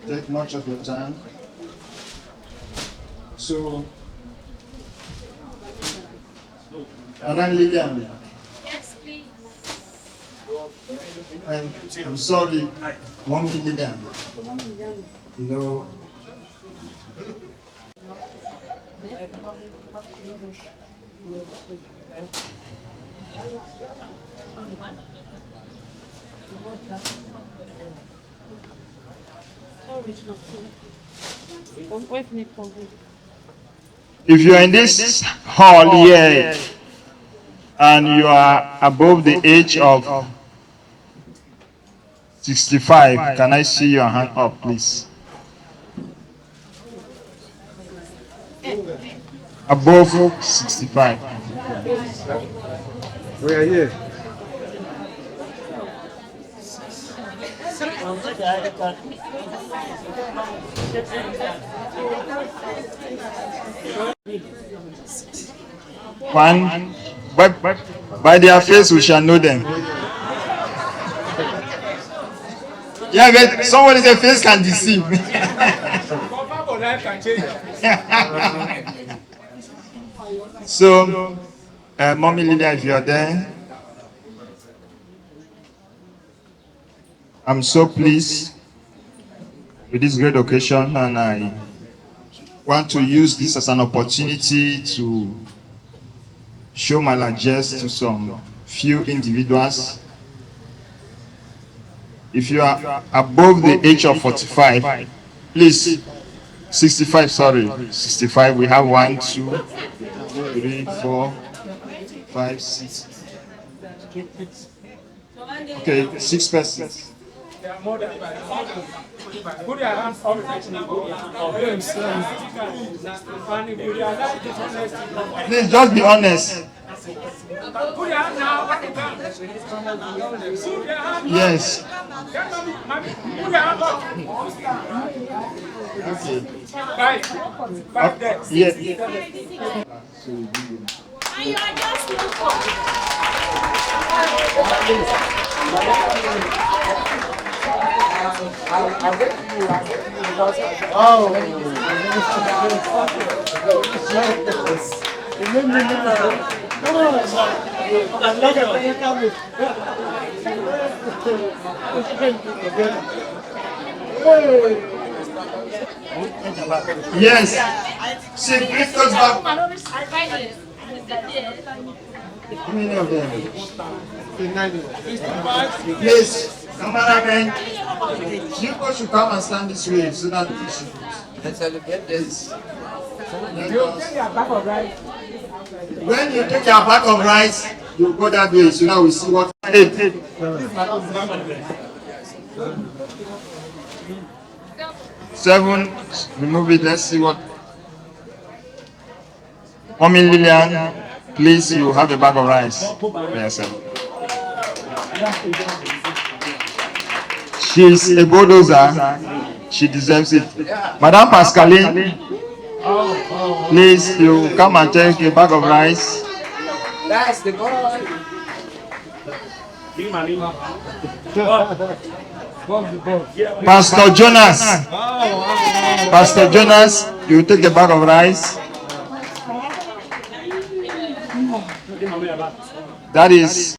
take much of your time. So, Madam Lillian. Yes, please. I'm sorry, Mom Lillian. No. If you are in this hall here and you are above the age of 65, can I see your hand up, please? Above 65. We are here. One, by their face we shall know them. Yeah, but somebody's face can deceive. So, Mommy Lydia, if you're there, I'm so pleased with this great occasion, and I want to use this as an opportunity to show my largesse to some few individuals. If you are above the age of 45, please, 65, sorry, 65, we have 1, 2, 3, 4, 5, 6. Okay, 6 persons. Please just be honest. Yes. Okay. Yes. Yes. See, please goes back. How many of them? Please, cameraman, you should come and stand this way so that we should. Let's celebrate this. When you take your bag of rice, you go that way so that we see what. 8. Seven, remove it, let's see what. Mommy Lillian, please, you have a bag of rice for yourself. She's a bulldozer, she deserves it. Madame Pascaline, please, you come and take a bag of rice. That's the boy. Pastor Jonas. Pastor Jonas, you take a bag of rice. That is.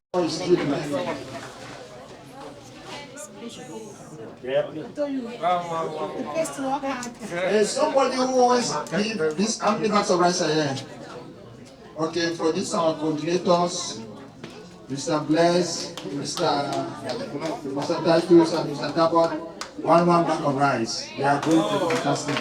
Somebody who always give this, how many bags of rice are here? Okay, for this our coordinators, Mr. Bless, Mr. Titus, and Mr. Tabot, one bag of rice. They are going to fantastic.